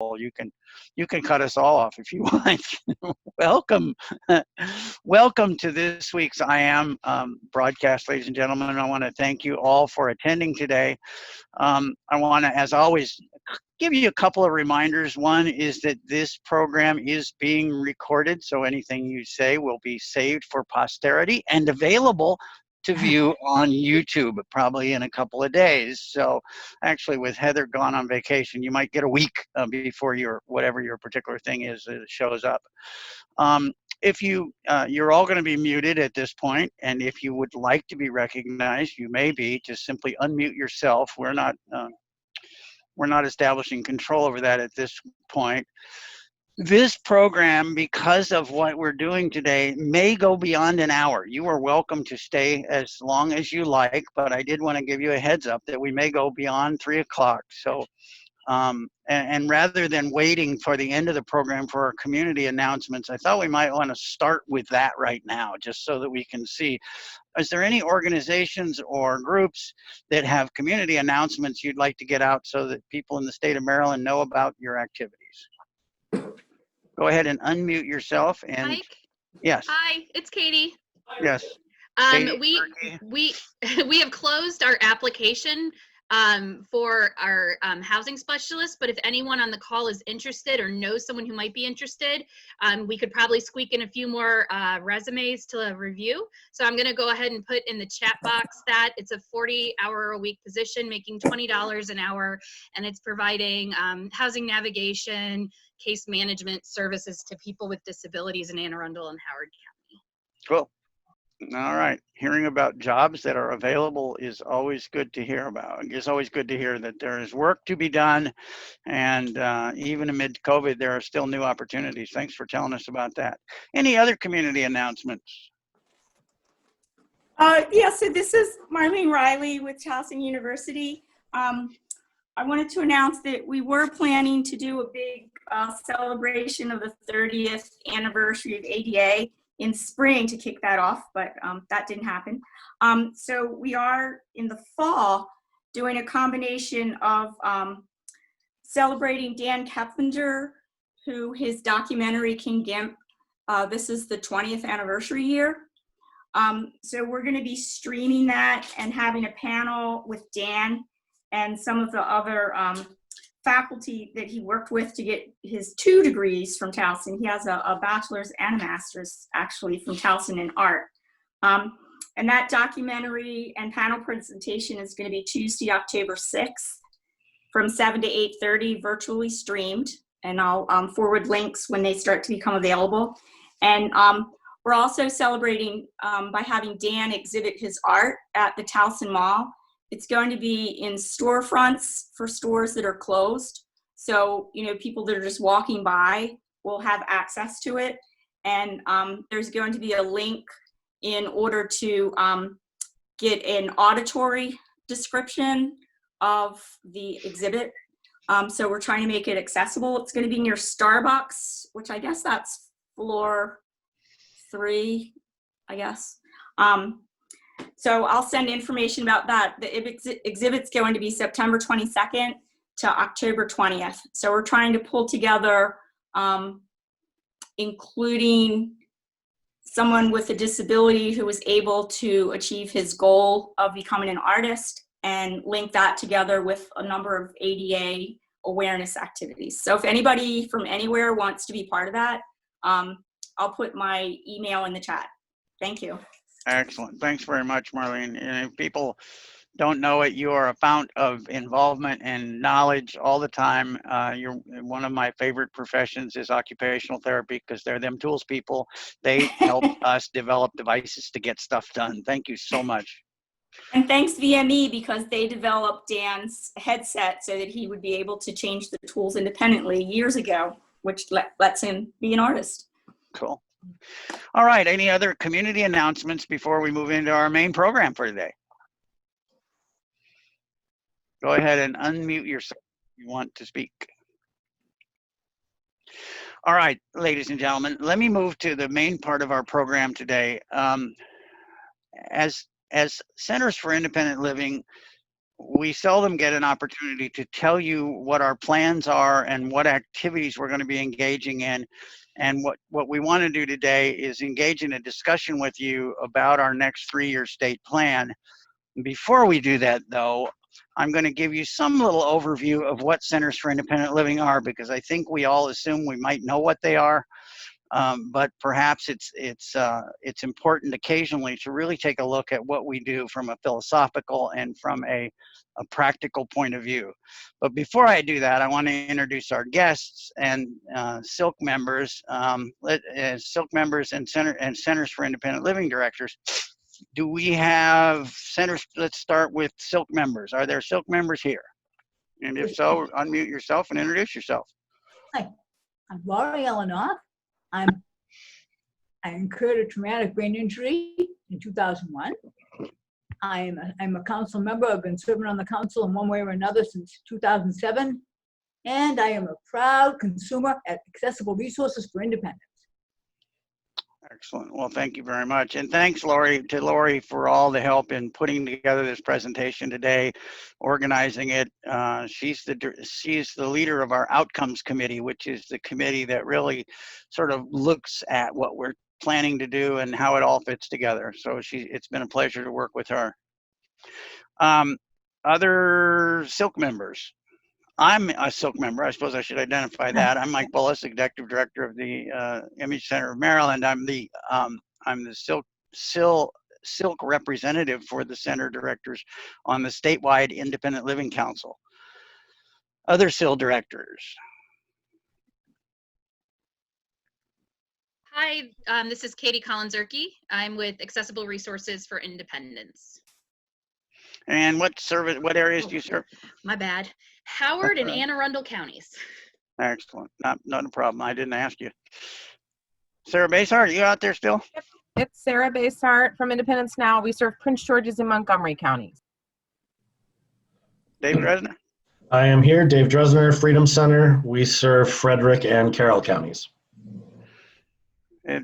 You can cut us all off if you want. Welcome, welcome to this week's I Am broadcast, ladies and gentlemen. I want to thank you all for attending today. I want to, as always, give you a couple of reminders. One is that this program is being recorded, so anything you say will be saved for posterity and available to view on YouTube probably in a couple of days. So actually, with Heather gone on vacation, you might get a week before your whatever your particular thing is that shows up. If you're all going to be muted at this point, and if you would like to be recognized, you may be. Just simply unmute yourself. We're not establishing control over that at this point. This program, because of what we're doing today, may go beyond an hour. You are welcome to stay as long as you like, but I did want to give you a heads up that we may go beyond 3 o'clock. So, and rather than waiting for the end of the program for our community announcements, I thought we might want to start with that right now, just so that we can see. Is there any organizations or groups that have community announcements you'd like to get out so that people in the state of Maryland know about your activities? Go ahead and unmute yourself. And Mike? Yes. Hi, it's Katie. Yes. We have closed our application for our housing specialist, but if anyone on the call is interested or knows someone who might be interested, we could probably squeak in a few more resumes to review. So I'm going to go ahead and put in the chat box that it's a 40-hour-a-week position making $20 an hour, and it's providing housing navigation, case management services to people with disabilities in Anne Arundel and Howard County. Cool. All right. Hearing about jobs that are available is always good to hear about. It's always good to hear that there is work to be done. And even amid COVID, there are still new opportunities. Thanks for telling us about that. Any other community announcements? Yeah, so this is Marlene Riley with Towson University. I wanted to announce that we were planning to do a big celebration of the 30th anniversary of ADA in spring to kick that off, but that didn't happen. So we are in the fall doing a combination of celebrating Dan Keplinger, who his documentary King Gimp, this is the 20th anniversary year. So we're gonna be streaming that and having a panel with Dan and some of the other faculty that he worked with to get his 2 degrees from Towson. He has a bachelor's and a master's actually from Towson in art. And that documentary and panel presentation is going to be Tuesday, October 6th from 7 to 8:30, virtually streamed. And I'll forward links when they start to become available. And we're also celebrating by having Dan exhibit his art at the Towson Mall. It's going to be in storefronts for stores that are closed. So, you know, people that are just walking by will have access to it. And there's going to be a link in order to get an auditory description of the exhibit. So we're trying to make it accessible. It's going to be near Starbucks, which I guess that's floor 3, I guess. So I'll send information about that. The exhibit's going to be September 22nd to October 20th. So we're trying to pull together, including someone with a disability who was able to achieve his goal of becoming an artist, and link that together with a number of ADA awareness activities. So if anybody from anywhere wants to be part of that, I'll put my email in the chat. Thank you. Excellent. Thanks very much, Marlene. And if people don't know it, you are a fount of involvement and knowledge all the time. You're one of my favorite professions is occupational therapy, because they're them tools people. They help us develop devices to get stuff done. Thank you so much. And thanks VME, because they developed Dan's headset so that he would be able to change the tools independently years ago, which lets him be an artist. Cool. All right, any other community announcements before we move into our main program for today? Go ahead and unmute yourself if you want to speak. All right, ladies and gentlemen, let me move to the main part of our program today. As Centers for Independent Living, we seldom get an opportunity to tell you what our plans are and what activities we're going to be engaging in. And what we want to do today is engage in a discussion with you about our next 3-year state plan. Before we do that, though, I'm going to give you some little overview of what Centers for Independent Living are, because I think we all assume we might know what they are. But perhaps it's important occasionally to really take a look at what we do from a philosophical and from a practical point of view. But before I do that, I want to introduce our guests and Silk members, Silk members and Centers for Independent Living directors. Do we have centers? Let's start with Silk members. Are there Silk members here? And if so, unmute yourself and introduce yourself. Hi, I'm Laurie Helenoff. I incurred a traumatic brain injury in 2001. I'm a council member. I've been serving on the council in one way or another since 2007. And I am a proud consumer at Accessible Resources for Independence. Excellent. Well, thank you very much. And thanks, Lori, for all the help in putting together this presentation today, organizing it. She's the leader of our Outcomes Committee, which is the committee that really sort of looks at what we're planning to do and how it all fits together. So it's been a pleasure to work with her. Other Silk members. I'm a Silk member. I suppose I should identify that. I'm Mike Bullis, Executive Director of the Image Center of Maryland. I'm the Silk representative for the center directors on the Statewide Independent Living Council. Other Silk directors. Hi, this is Katie Collins-Erkey. I'm with Accessible Resources for Independence. And what areas do you serve? My bad. Howard and Anne Arundel counties. Excellent. Not a problem. I didn't ask you. Sarah Basehart, are you out there still? Yep. It's Sarah Basehart from Independence Now. We serve Prince George's and Montgomery counties. Dave Dresner? I am here. Dave Dresner, Freedom Center. We serve Frederick and Carroll counties.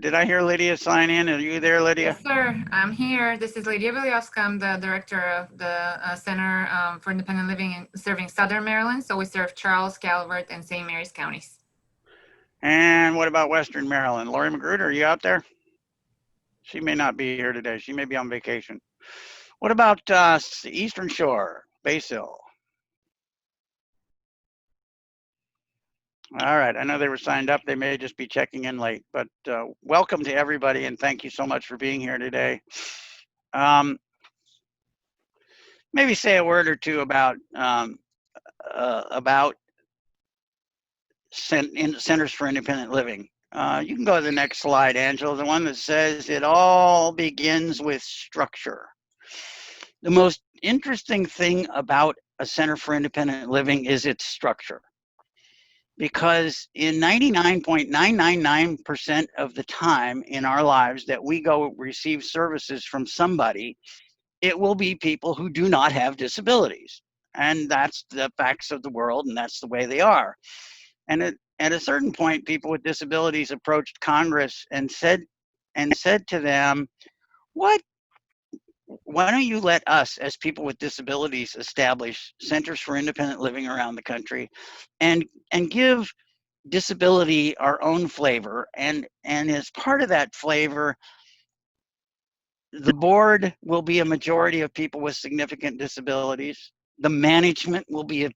Did I hear Lydia sign in? Are you there, Lydia? Yes, sir. I'm here. This is Lydia Vilioska. I'm the director of the Center for Independent Living and serving Southern Maryland. So we serve Charles, Calvert, and St. Mary's counties. And what about Western Maryland? Lori Magruder, are you out there? She may not be here today. She may be on vacation. What about Eastern Shore, Base Hill? All right, I know they were signed up. They may just be checking in late, but welcome to everybody and thank you so much for being here today. Maybe say a word or two about Centers for Independent Living. You can go to the next slide, Angela, the one that says it all begins with structure. The most interesting thing about a Center for Independent Living is its structure. Because in 99.999% of the time in our lives that we go receive services from somebody, it will be people who do not have disabilities. And that's the facts of the world, and that's the way they are. And at a certain point, people with disabilities approached Congress and said to them, why don't you let us, as people with disabilities, establish centers for independent living around the country and give disability our own flavor, and as part of that flavor, the board will be a majority of people with significant disabilities. The management will be a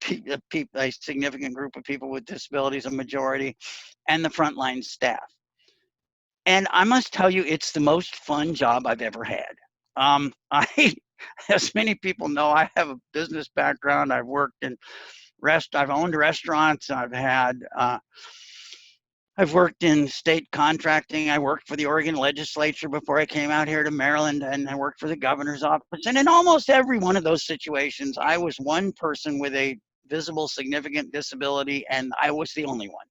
significant group of people with disabilities, a majority, and the frontline staff. And I must tell you, it's the most fun job I've ever had. As many people know, I have a business background. I've worked in I've owned restaurants. I've worked in state contracting. I worked for the Oregon legislature before I came out here to Maryland, and I worked for the governor's office. And in almost every one of those situations, I was one person with a visible significant disability, and I was the only one.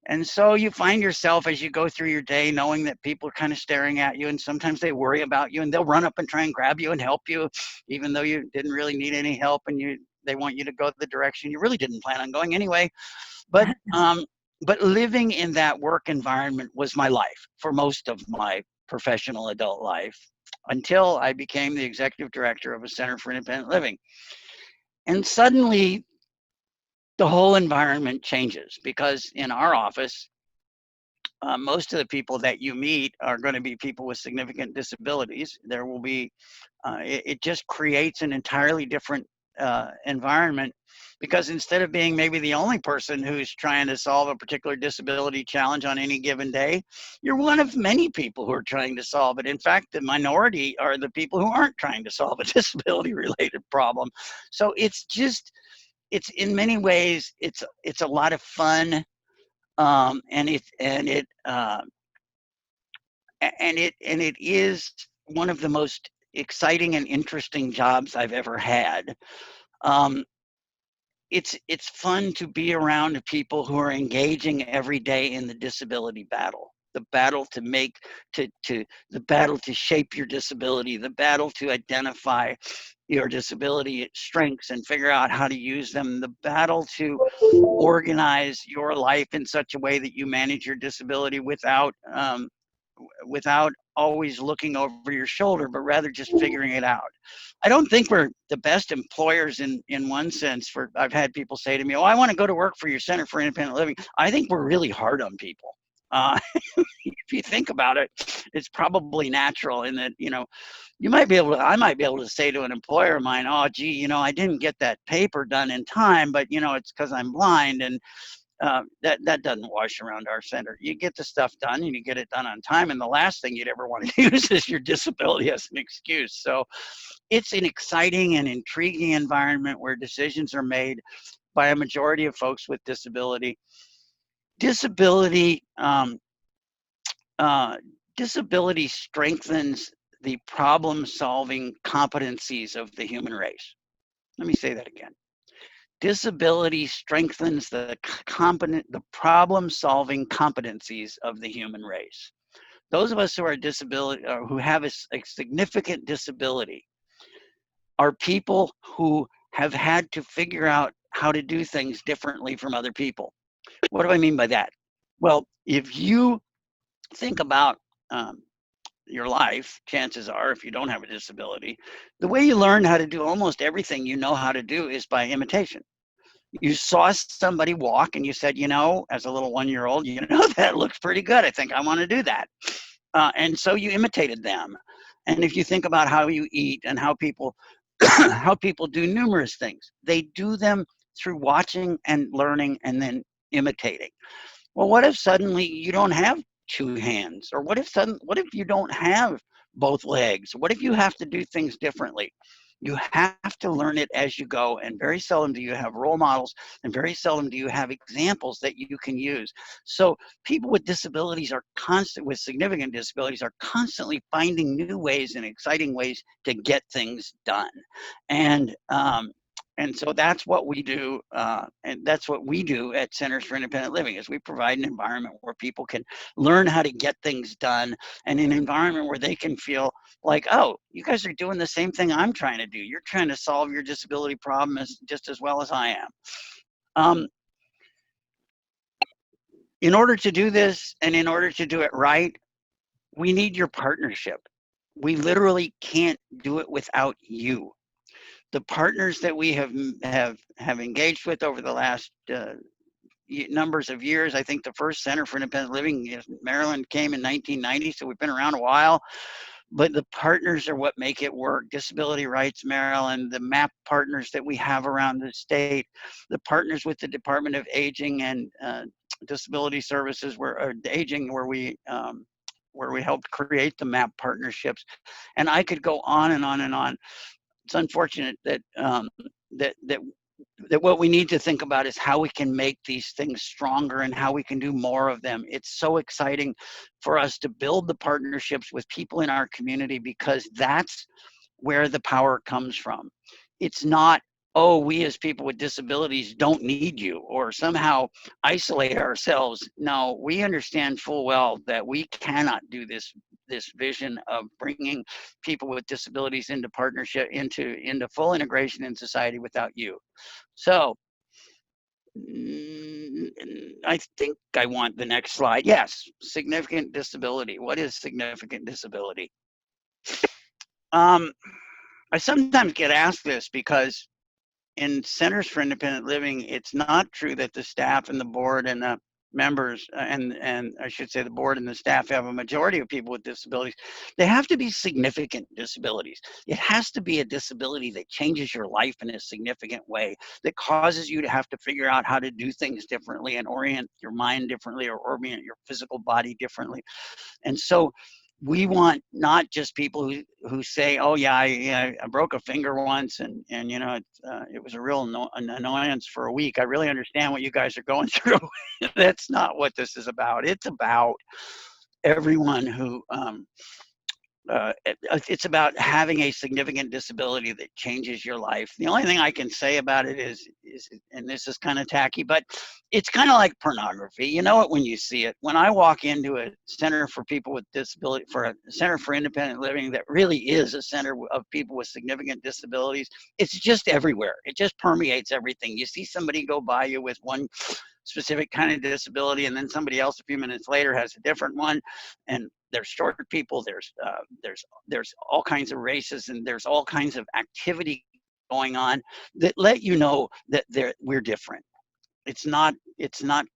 And so you find yourself as you go through your day knowing that people are kind of staring at you, and sometimes they worry about you and they'll run up and try and grab you and help you, even though you didn't really need any help, and they want you to go the direction you really didn't plan on going anyway. But living in that work environment was my life for most of my professional adult life until I became the executive director of a Center for Independent Living. And suddenly the whole environment changes, because in our office, most of the people that you meet are going to be people with significant disabilities. There will be, it just creates an entirely different environment, because instead of being maybe the only person who's trying to solve a particular disability challenge on any given day, you're one of many people who are trying to solve it. In fact, the minority are the people who aren't trying to solve a disability related problem. So it's just, it's in many ways, it's a lot of fun. And it is one of the most exciting and interesting jobs I've ever had. It's fun to be around people who are engaging every day in the disability battle, the battle to make, the battle to shape your disability, the battle to identify your disability strengths and figure out how to use them, the battle to organize your life in such a way that you manage your disability without always looking over your shoulder, but rather just figuring it out. I don't think we're the best employers in one sense. I've had people say to me, "Oh, I want to go to work for your Center for Independent Living." I think we're really hard on people. If you think about it, it's probably natural in that, I might be able to say to an employer of mine, "Oh, gee, I didn't get that paper done in time, but it's because I'm blind." And that doesn't wash around our center. You get the stuff done and you get it done on time, and the last thing you'd ever want to use is your disability as an excuse. So it's an exciting and intriguing environment where decisions are made by a majority of folks with disability. Disability strengthens the problem-solving competencies of the human race. Let me say that again. Disability strengthens the problem-solving competencies of the human race. Those of us who are who have a significant disability are people who have had to figure out how to do things differently from other people. What do I mean by that? Well, if you think about your life, chances are, if you don't have a disability, the way you learn how to do almost everything you know how to do is by imitation. You saw somebody walk and you said, as a little 1-year-old, that looks pretty good. I think I want to do that. And so you imitated them. And if you think about how you eat and how people how people do numerous things, they do them through watching and learning and then imitating. Well, what if suddenly you don't have 2 hands? Or what if you don't have both legs? What if you have to do things differently? You have to learn it as you go, and very seldom do you have role models, and very seldom do you have examples that you can use. So people with disabilities with significant disabilities are constantly finding new ways and exciting ways to get things done. And so that's what we do, and that's what we do at Centers for Independent Living, is we provide an environment where people can learn how to get things done, and an environment where they can feel like, oh, you guys are doing the same thing I'm trying to do. You're trying to solve your disability problem just as well as I am. In order to do this, and in order to do it right, we need your partnership. We literally can't do it without you. The partners that we have engaged with over the last numbers of years. I think the first Center for Independent Living in Maryland came in 1990, so we've been around a while. But the partners are what make it work. Disability Rights Maryland, the MAP partners that we have around the state, the partners with the Department of Aging and Disability Services, where we helped create the MAP partnerships, and I could go on and on and on. It's unfortunate that that what we need to think about is how we can make these things stronger and how we can do more of them. It's so exciting for us to build the partnerships with people in our community, because that's where the power comes from. It's not, oh, we as people with disabilities don't need you, or somehow isolate ourselves. No, we understand full well that we cannot do this vision of bringing people with disabilities into partnership, into full integration in society without you. So I think I want the next slide. Yes, significant disability. What is significant disability? I sometimes get asked this because in centers for independent living, it's not true that the staff and the board and the members and I should say the board and the staff have a majority of people with disabilities. They have to be significant disabilities. It has to be a disability that changes your life in a significant way, that causes you to have to figure out how to do things differently and orient your mind differently or orient your physical body differently. And so we want not just people who say, oh yeah, I broke a finger once and you know, it was a real an annoyance for a week. I really understand what you guys are going through. That's not what this is about. It's about everyone who it's about having a significant disability that changes your life. The only thing I can say about it is and this is kind of tacky, but it's kind of like pornography. You know it when you see it. When I walk into a center for people with disability, for a center for independent living that really is a center of people with significant disabilities, it's just everywhere. It just permeates everything. You see somebody go by you with one specific kind of disability, and then somebody else a few minutes later has a different one, and there's short people, there's all kinds of races, and there's all kinds of activity going on that let you know that we're different. It's not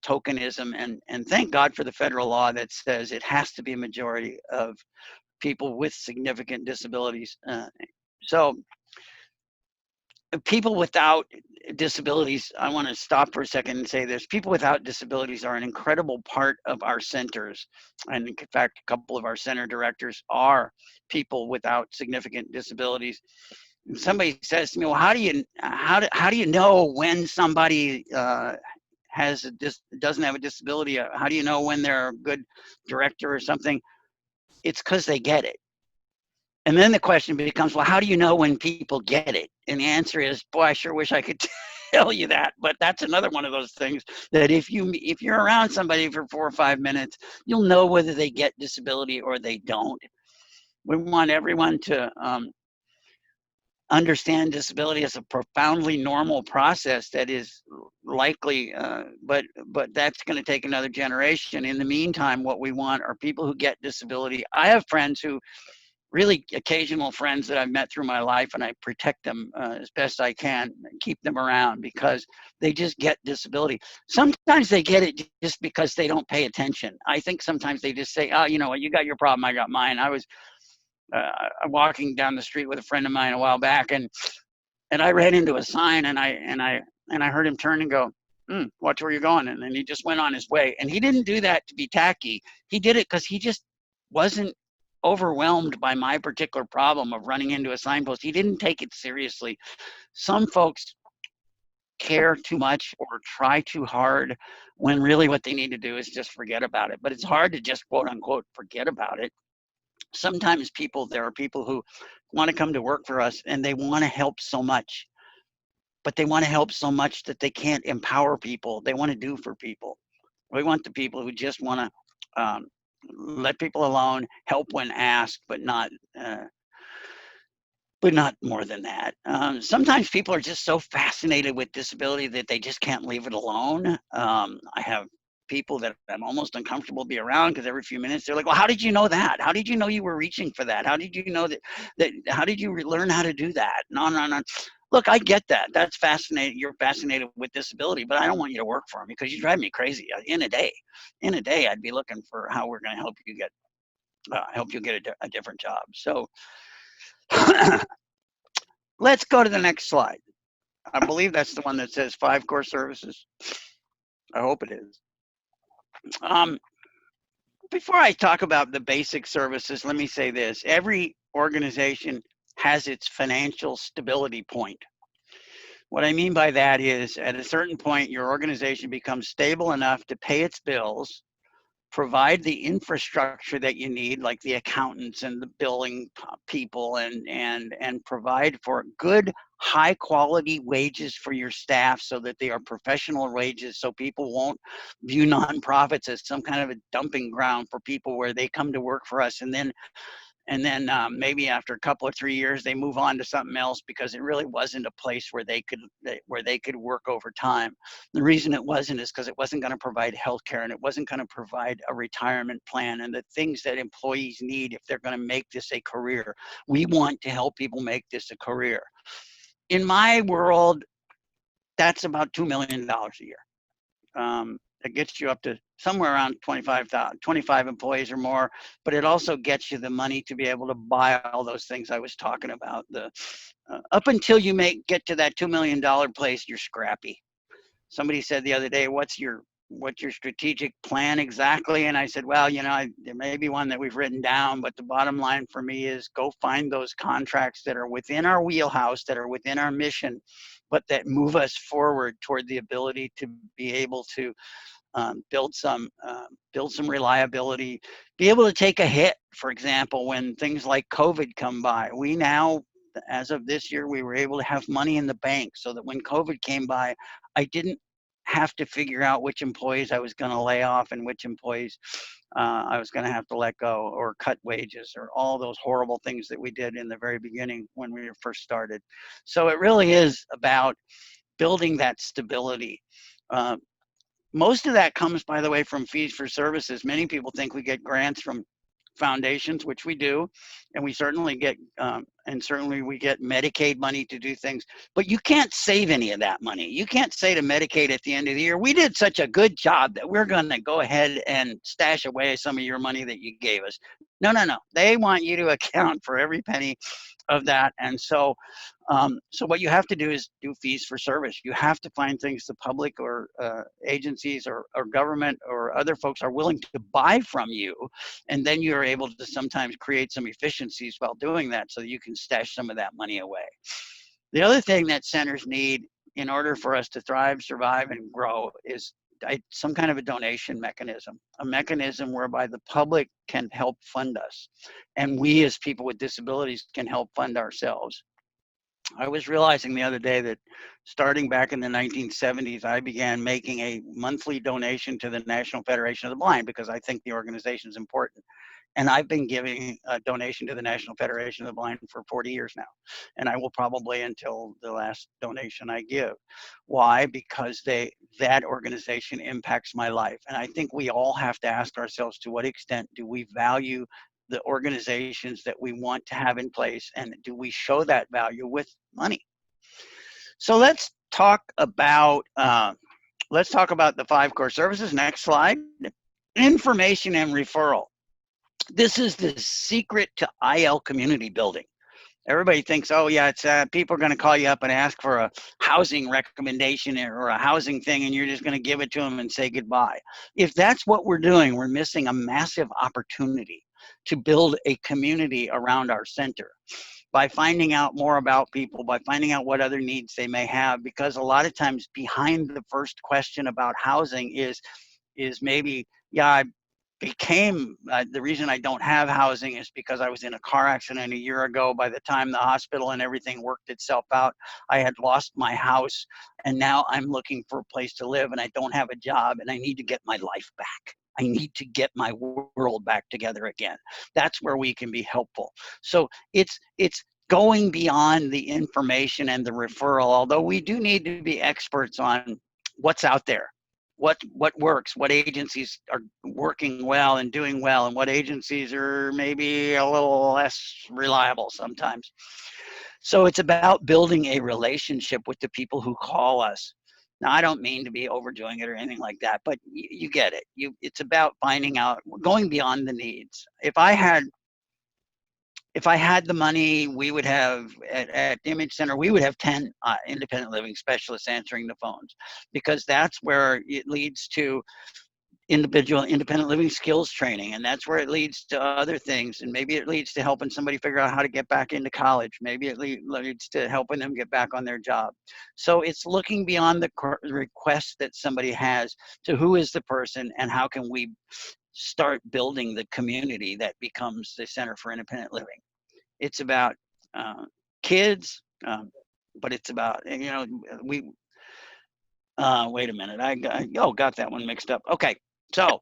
tokenism, and thank God for the federal law that says it has to be a majority of people with significant disabilities. So people without disabilities, I want to stop for a second and say this. People without disabilities are an incredible part of our centers. And in fact, a couple of our center directors are people without significant disabilities. And somebody says to me, well, how do you know when somebody doesn't have a disability? How do you know when they're a good director or something? It's because they get it. And then the question becomes, well, how do you know when people get it? And the answer is, boy, I sure wish I could tell you that. But that's another one of those things that if you're around somebody for 4 or 5 minutes, you'll know whether they get disability or they don't. We want everyone to understand disability as a profoundly normal process that is likely, but that's going to take another generation. In the meantime, what we want are people who get disability. I have friends who really occasional friends that I've met through my life, and I protect them as best I can, keep them around because they just get disability. Sometimes they get it just because they don't pay attention. I think sometimes they just say, oh, you know what, you got your problem, I got mine. I was walking down the street with a friend of mine a while back, and I ran into a sign, and I heard him turn and go, watch where you're going. And then he just went on his way. And he didn't do that to be tacky. He did it because he just wasn't overwhelmed by my particular problem of running into a signpost. He didn't take it seriously. Some folks care too much or try too hard when really what they need to do is just forget about it. But it's hard to just quote unquote forget about it. Sometimes there are people who want to come to work for us and they want to help so much, but they want to help so much that they can't empower people. They want to do for people. We want the people who just want to let people alone, help when asked, but not more than that. Sometimes people are just so fascinated with disability that they just can't leave it alone. I have people that I'm almost uncomfortable to be around because every few minutes they're like, well, how did you know that? How did you know you were reaching for that? How did you know that how did you learn how to do that? No. Look, I get that. That's fascinating. You're fascinated with disability, but I don't want you to work for me because you drive me crazy. In a day, I'd be looking for how we're going to help you get a different job. So let's go to the next slide. I believe that's the one that says 5 core services. I hope it is. Before I talk about the basic services, let me say this. Every organization has its financial stability point. What I mean by that is at a certain point, your organization becomes stable enough to pay its bills, provide the infrastructure that you need, like the accountants and the billing people, and provide for good, high quality wages for your staff so that they are professional wages, so people won't view nonprofits as some kind of a dumping ground for people where they come to work for us and then maybe after a couple or 3 years they move on to something else because it really wasn't a place where they could work over time. The reason it wasn't is because it wasn't going to provide health care, and it wasn't going to provide a retirement plan and the things that employees need if they're going to make this a career. We want to help people make this a career. In my world, that's about $2 million a year. It gets you up to somewhere around 25 employees or more, but it also gets you the money to be able to buy all those things I was talking about. Up until you get to that $2 million place, you're scrappy. Somebody said the other day, what's your strategic plan exactly? And I said, well, there may be one that we've written down, but the bottom line for me is go find those contracts that are within our wheelhouse, that are within our mission, but that move us forward toward the ability to be able to build some reliability, be able to take a hit. For example, when things like COVID come by, we now, as of this year, we were able to have money in the bank so that when COVID came by, I didn't have to figure out which employees I was going to lay off and which employees I was going to have to let go or cut wages or all those horrible things that we did in the very beginning when we first started. So it really is about building that stability. Most of that comes, by the way, from fees for services. Many people think we get grants from foundations, which we do, and we certainly get we get Medicaid money to do things, but you can't save any of that money. You can't say to Medicaid at the end of the year, we did such a good job that we're going to go ahead and stash away some of your money that you gave us. No. They want you to account for every penny of that. And so what you have to do is do fees for service. You have to find things the public or agencies or government or other folks are willing to buy from you, and then you're able to sometimes create some efficiencies while doing that so that you can stash some of that money away. The other thing that centers need in order for us to thrive, survive, and grow is some kind of a donation mechanism, a mechanism whereby the public can help fund us, and we as people with disabilities can help fund ourselves. I was realizing the other day that starting back in the 1970s, I began making a monthly donation to the National Federation of the Blind because I think the organization is important. And I've been giving a donation to the National Federation of the Blind for 40 years now. And I will probably until the last donation I give. Why? Because that organization impacts my life. And I think we all have to ask ourselves, to what extent do we value the organizations that we want to have in place, and do we show that value with money? So let's talk about the 5 core services. Next slide. Information and referral. This is the secret to IL community building. Everybody thinks, oh yeah, it's people are going to call you up and ask for a housing recommendation or a housing thing, and you're just going to give it to them and say goodbye. If that's what we're doing, we're missing a massive opportunity to build a community around our center by finding out more about people, by finding out what other needs they may have, because a lot of times behind the first question about housing is maybe, yeah, the reason I don't have housing is because I was in a car accident a year ago. By the time the hospital and everything worked itself out, I had lost my house, and now I'm looking for a place to live, and I don't have a job, and I need to get my life back. I need to get my world back together again. That's where we can be helpful. So it's going beyond the information and the referral, although we do need to be experts on what's out there. What works, what agencies are working well and doing well, and what agencies are maybe a little less reliable sometimes. So it's about building a relationship with the people who call us. Now, I don't mean to be overdoing it or anything like that, but you get it. It's about finding out, going beyond the needs. If I had the money, we would have, at the Image Center, we would have 10 independent living specialists answering the phones, because that's where it leads to individual independent living skills training, and that's where it leads to other things, and maybe it leads to helping somebody figure out how to get back into college. Maybe it leads to helping them get back on their job. So it's looking beyond the request that somebody has to who is the person and how can we start building the community that becomes the Center for Independent Living. It's about kids, but it's about, wait a minute, I got that one mixed up. Okay, so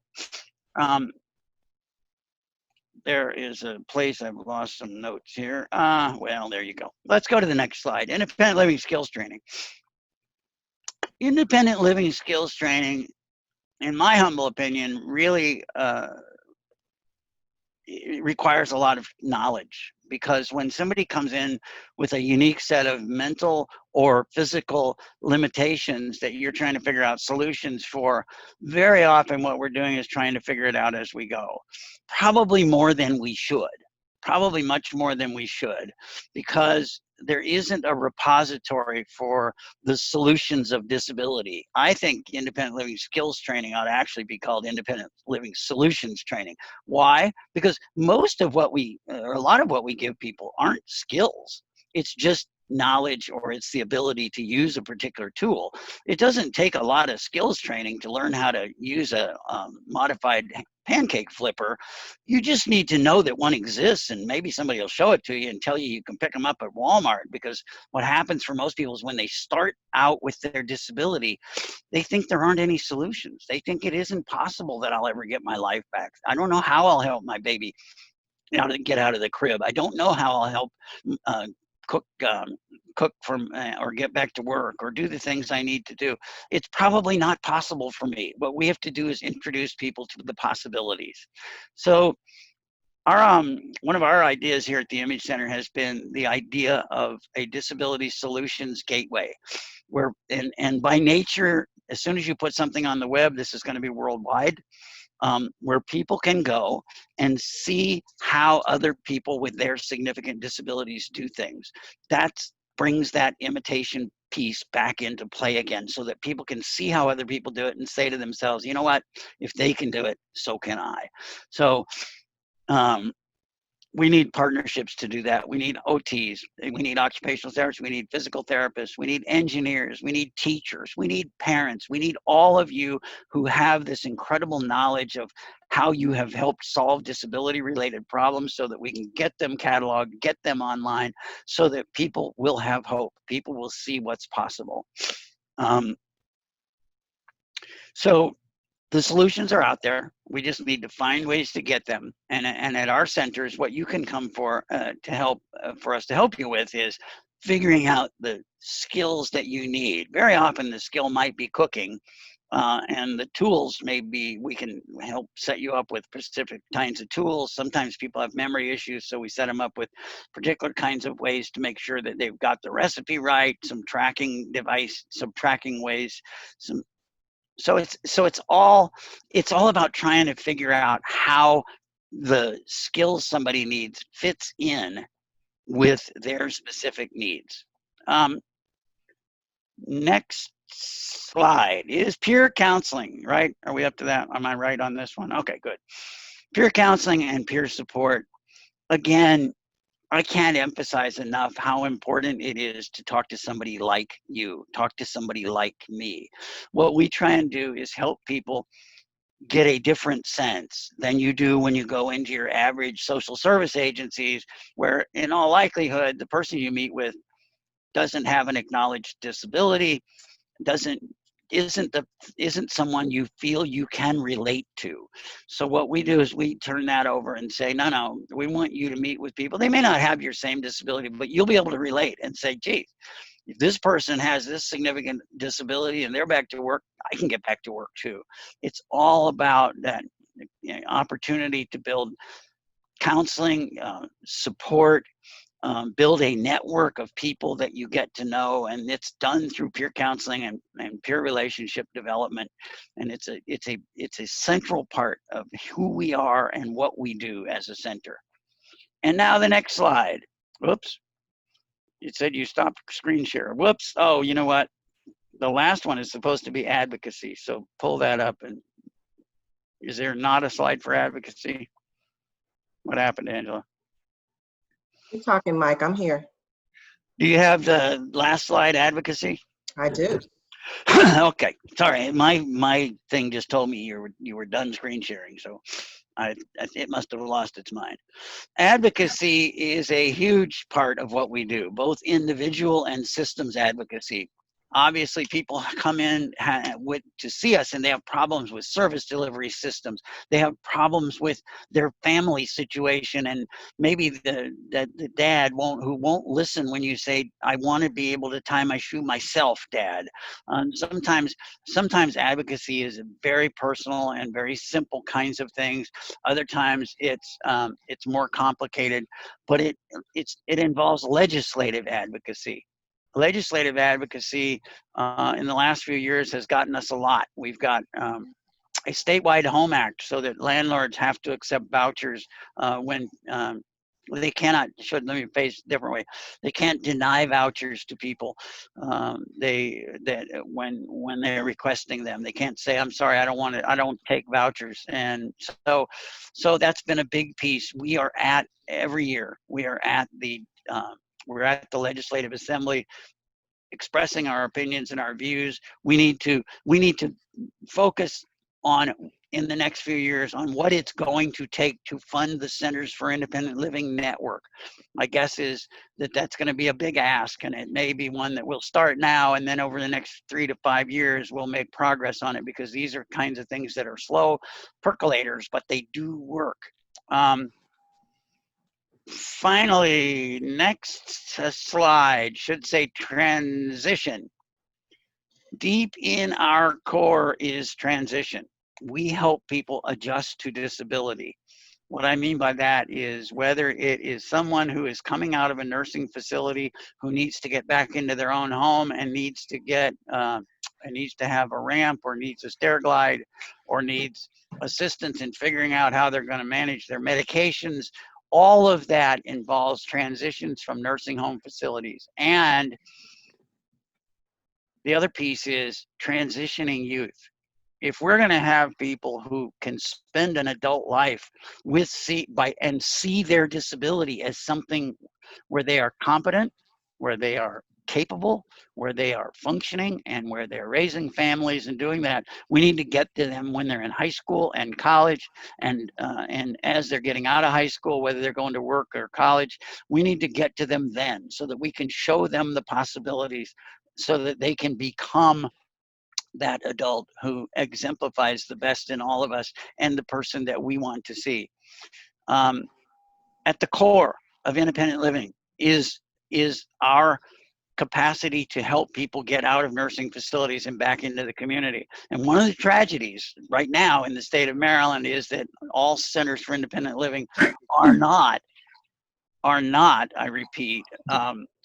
there is a place, I've lost some notes here. Well, there you go. Let's go to the next slide. Independent living skills training. Independent living skills training, in my humble opinion, really it requires a lot of knowledge, because when somebody comes in with a unique set of mental or physical limitations that you're trying to figure out solutions for, very often what we're doing is trying to figure it out as we go. Probably more than we should, probably much more than we should, because there isn't a repository for the solutions of disability. I think independent living skills training ought to actually be called independent living solutions training. Why? Because most of what or a lot of what we give people aren't skills. It's just knowledge, or it's the ability to use a particular tool. It doesn't take a lot of skills training to learn how to use a modified pancake flipper. You just need to know that one exists, and maybe somebody will show it to you and tell you you can pick them up at Walmart. Because what happens for most people is when they start out with their disability, they think there aren't any solutions. They think it isn't possible that I'll ever get my life back. I don't know how I'll help my baby get out of the crib. I don't know how I'll help cook from or get back to work or do the things I need to do. It's probably not possible for me. What we have to do is introduce people to the possibilities. So our one of our ideas here at the Image Center has been the idea of a disability solutions gateway, where and by nature, as soon as you put something on the web, this is going to be worldwide. Where people can go and see how other people with their significant disabilities do things. That brings that imitation piece back into play again, so that people can see how other people do it and say to themselves, you know what, if they can do it, so can I. So we need partnerships to do that. We need OTs, we need occupational therapists, we need physical therapists, we need engineers, we need teachers, we need parents, we need all of you who have this incredible knowledge of how you have helped solve disability related problems, so that we can get them cataloged, get them online, so that people will have hope. People will see what's possible. So the solutions are out there. We just need to find ways to get them. And at our centers, what you can come for to help for us to help you with is figuring out the skills that you need. Very often the skill might be cooking, and the tools maybe we can help set you up with specific kinds of tools. Sometimes people have memory issues, so we set them up with particular kinds of ways to make sure that they've got the recipe right, some tracking device, some tracking ways, so it's all about trying to figure out how the skills somebody needs fits in with their specific needs. Next slide is peer counseling, right? Are we up to that? Am I right on this one? Okay, good. Peer counseling and peer support. Again, I can't emphasize enough how important it is to talk to somebody like you, talk to somebody like me. What we try and do is help people get a different sense than you do when you go into your average social service agencies, where in all likelihood, the person you meet with doesn't have an acknowledged disability, isn't someone you feel you can relate to. So what we do is we turn that over and say, no, we want you to meet with people. They may not have your same disability, but you'll be able to relate and say, geez, if this person has this significant disability and they're back to work, I can get back to work too. It's all about that opportunity to build counseling, support, build a network of people that you get to know, and it's done through peer counseling and peer relationship development. And it's a central part of who we are and what we do as a center. And now the next slide. Whoops. It said you stopped screen share. Whoops. Oh, you know what? The last one is supposed to be advocacy. So pull that up. And is there not a slide for advocacy? What happened, Angela? You're talking, Mike. I'm here. Do you have the last slide, advocacy? I do. Okay, sorry. My thing just told me you were done screen sharing, so it must have lost its mind. Advocacy is a huge part of what we do, both individual and systems advocacy. obviously people come in to see us and they have problems with service delivery systems. They have problems with their family situation, and maybe the dad who won't listen when you say, I want to be able to tie my shoe myself, Dad. Sometimes advocacy is very personal and very simple kinds of things. Other times it's more complicated, but it involves legislative advocacy. Legislative advocacy in the last few years has gotten us a lot. We've got a statewide home act so that landlords have to accept vouchers when they cannot, let me phrase a different way. They can't deny vouchers to people when they're requesting them. They can't say, I'm sorry, I don't take vouchers. And so that's been a big piece. We are at every year, we're at the Legislative Assembly expressing our opinions and our views. We need to focus on, in the next few years, on what it's going to take to fund the Centers for Independent Living network. My guess is that that's going to be a big ask, and it may be one that we'll start now, and then over the next 3 to 5 years, we'll make progress on it, because these are kinds of things that are slow percolators, but they do work. Finally, next slide should say transition. Deep in our core is transition. We help people adjust to disability. What I mean by that is whether it is someone who is coming out of a nursing facility who needs to get back into their own home and needs to have a ramp, or needs a stair glide, or needs assistance in figuring out how they're going to manage their medications. All of that involves transitions from nursing home facilities. And the other piece is transitioning youth. If we're going to have people who can spend an adult life see their disability as something where they are competent, where they are capable, where they are functioning, and where they're raising families and doing that, we need to get to them when they're in high school and college, and as they're getting out of high school, whether they're going to work or college, we need to get to them then, so that we can show them the possibilities, so that they can become that adult who exemplifies the best in all of us and the person that we want to see. At the core of independent living is our capacity to help people get out of nursing facilities and back into the community. And one of the tragedies right now in the state of Maryland is that all centers for independent living are not, I repeat,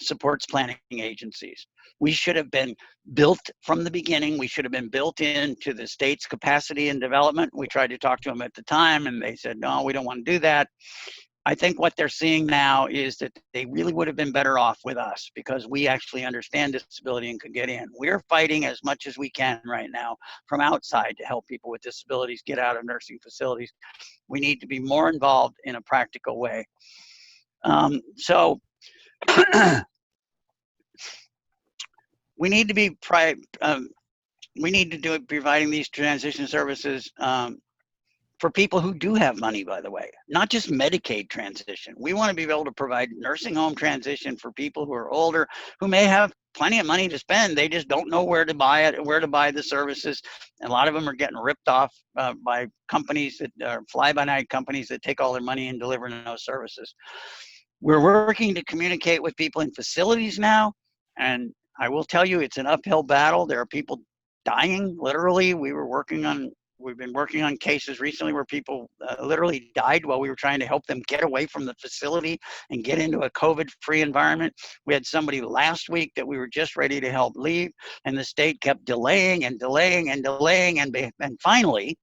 supports planning agencies. We should have been built from the beginning. We should have been built into the state's capacity and development. We tried to talk to them at the time, and they said, no, we don't want to do that. I think what they're seeing now is that they really would have been better off with us, because we actually understand disability and could get in. We're fighting as much as we can right now from outside to help people with disabilities get out of nursing facilities. We need to be more involved in a practical way. So we need to be providing these transition services for people who do have money, by the way, not just Medicaid transition. We want to be able to provide nursing home transition for people who are older, who may have plenty of money to spend. They just don't know where to buy it, where to buy the services. And a lot of them are getting ripped off by companies that are fly-by-night companies that take all their money and deliver no services. We're working to communicate with people in facilities now, and I will tell you, it's an uphill battle. There are people dying, literally. We've been working on cases recently where people literally died while we were trying to help them get away from the facility and get into a COVID-free environment. We had somebody last week that we were just ready to help leave, and the state kept delaying and delaying and delaying, and finally,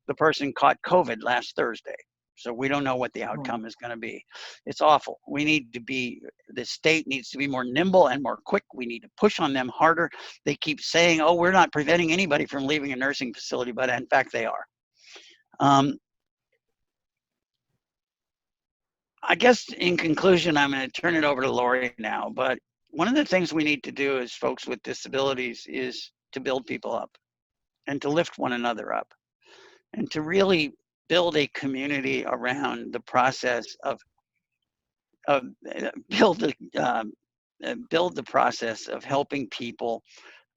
the person caught COVID last Thursday. So we don't know what the outcome is going to be. It's awful. The state needs to be more nimble and more quick. We need to push on them harder. They keep saying, oh, we're not preventing anybody from leaving a nursing facility, but in fact they are. I guess in conclusion, I'm going to turn it over to Lori now, but one of the things we need to do as folks with disabilities is to build people up and to lift one another up and to really build a community around the process build the process of helping people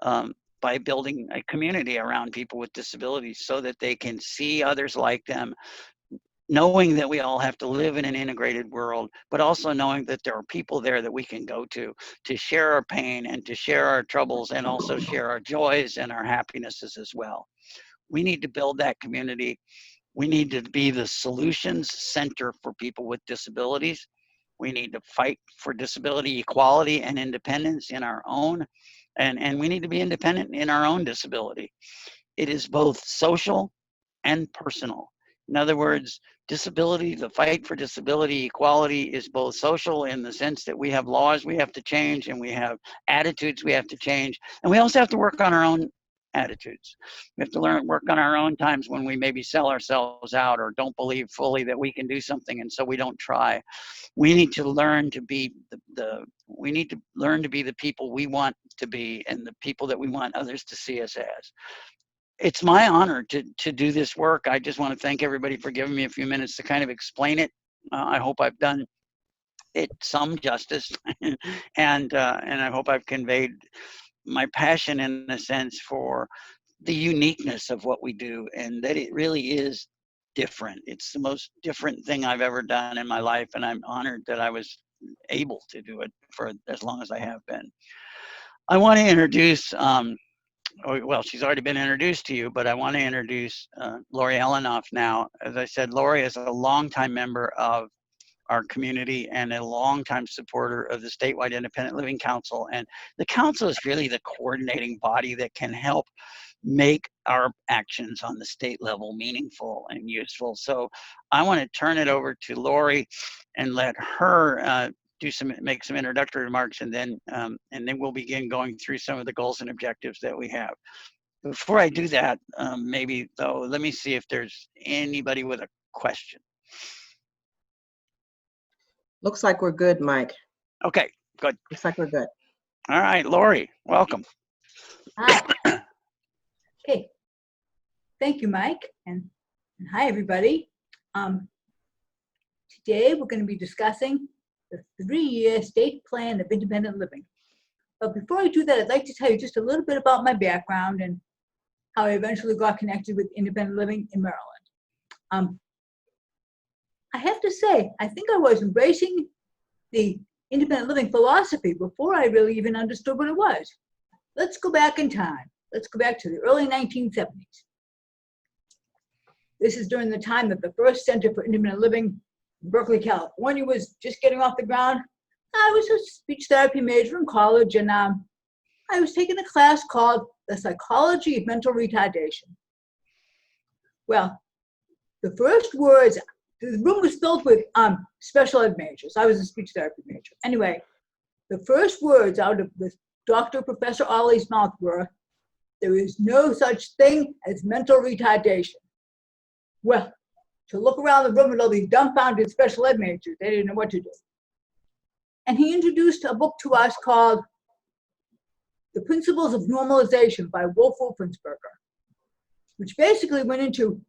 by building a community around people with disabilities so that they can see others like them, knowing that we all have to live in an integrated world, but also knowing that there are people there that we can go to share our pain and to share our troubles and also share our joys and our happinesses as well. We need to build that community. We need to be the solutions center for people with disabilities. We need to fight for disability equality and independence in our own, and we need to be independent in our own disability. It is both social and personal. In other words, disability, the fight for disability equality is both social in the sense that we have laws we have to change and we have attitudes we have to change, and we also have to work on our own attitudes. We have to work on our own times when we maybe sell ourselves out or don't believe fully that we can do something, and so we don't try. We need to learn to be the people we want to be and the people that we want others to see us as. It's my honor to do this work. I just want to thank everybody for giving me a few minutes to kind of explain it. I hope I've done it some justice, and I hope I've conveyed my passion in a sense for the uniqueness of what we do, and that it really is different. It's the most different thing I've ever done in my life, and I'm honored that I was able to do it for as long as I have been. I want to introduce, well, she's already been introduced to you, but I want to introduce Lori Helenoff now. As I said, Lori is a longtime member of our community and a longtime supporter of the Statewide Independent Living Council. And the council is really the coordinating body that can help make our actions on the state level meaningful and useful. So I want to turn it over to Lori and let her make some introductory remarks, and then we'll begin going through some of the goals and objectives that we have. Before I do that, maybe though, let me see if there's anybody with a question. Looks like we're good, Mike. Okay, good. Looks like we're good. All right, Lori, welcome. Hi. Okay. Thank you, Mike, and hi, everybody. Today, we're going to be discussing the 3-year state plan of independent living. But before I do that, I'd like to tell you just a little bit about my background and how I eventually got connected with independent living in Maryland. I have to say, I think I was embracing the independent living philosophy before I really even understood what it was. Let's go back in time. Let's go back to the early 1970s. This is during the time that the first Center for Independent Living in Berkeley, California was just getting off the ground. I was a speech therapy major in college, and I was taking a class called The Psychology of Mental Retardation. Well, the first words, the room was filled with special ed majors. I was a speech therapy major. Anyway, the first words out of the Dr. Professor Ollie's mouth were, "There is no such thing as mental retardation." Well, to look around the room at all these dumbfounded special ed majors, they didn't know what to do. And he introduced a book to us called The Principles of Normalization by Wolf Wolfensberger, which basically went into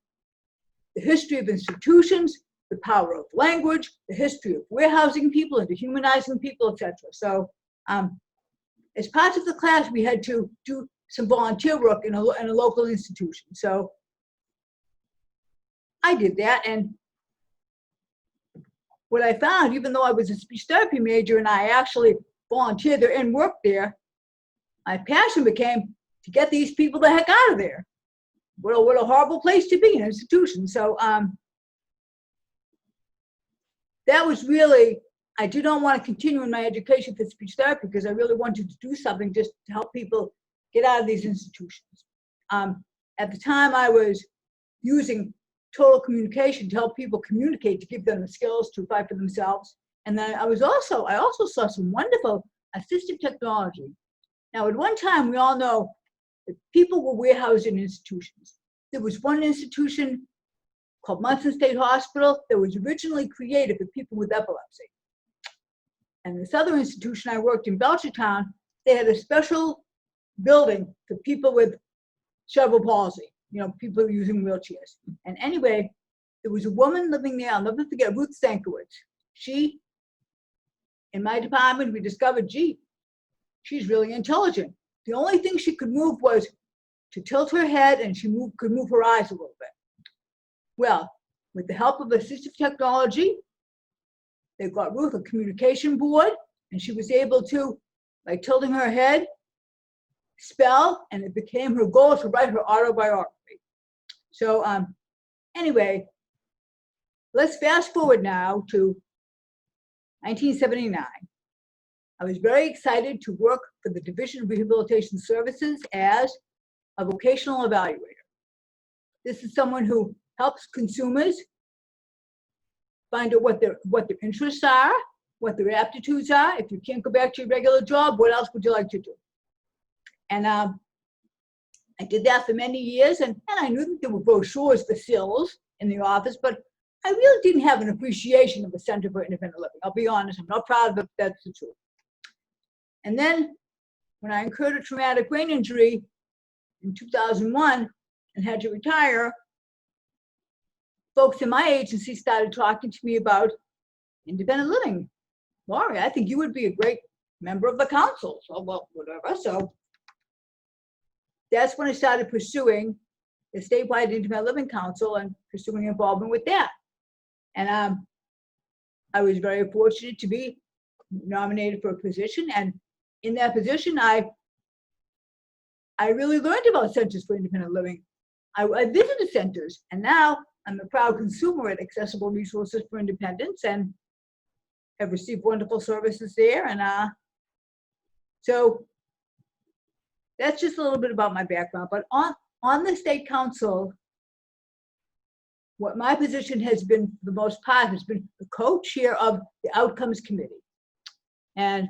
the history of institutions, the power of language, the history of warehousing people and dehumanizing people, etc. So as part of the class, we had to do some volunteer work in a local institution. So I did that, and what I found, even though I was a speech therapy major and I actually volunteered there and worked there, my passion became to get these people the heck out of there. What a horrible place to be, an institution. So that was really, I did not want to continue in my education for speech therapy because I really wanted to do something just to help people get out of these institutions. At the time, I was using total communication to help people communicate, to give them the skills to fight for themselves. And then I also saw some wonderful assistive technology. Now, at one time, we all know that people were warehoused in institutions. There was one institution called Munson State Hospital that was originally created for people with epilepsy. And this other institution I worked in Belchertown, they had a special building for people with cerebral palsy, people using wheelchairs. And anyway, there was a woman living there, I'll never forget, Ruth Stankiewicz. She, in my department, we discovered, she's really intelligent. the only thing she could move was to tilt her head, and she could move her eyes a little bit. Well, with the help of assistive technology, they got Ruth a communication board, and she was able to, by tilting her head, spell, and it became her goal to write her autobiography. So anyway, let's fast forward now to 1979. I was very excited to work for the Division of Rehabilitation Services as a vocational evaluator. This is someone who helps consumers find out what their interests are, what their aptitudes are. If you can't go back to your regular job, what else would you like to do? And I did that for many years, and I knew that there were brochures for sills in the office, but I really didn't have an appreciation of the Center for Independent Living. I'll be honest, I'm not proud of it, that's the truth. And then when I incurred a traumatic brain injury in 2001 and had to retire, folks in my agency started talking to me about independent living. Laurie, I think you would be a great member of the council. So, well, whatever. So that's when I started pursuing the Statewide Independent Living Council and pursuing involvement with that. And I was very fortunate to be nominated for a position. And in that position, I really learned about Centers for Independent Living. I visited centers, and now I'm a proud consumer at Accessible Resources for Independence and have received wonderful services there. And so that's just a little bit about my background. But on the state council, what my position has been for the most part has been the co-chair of the Outcomes Committee. And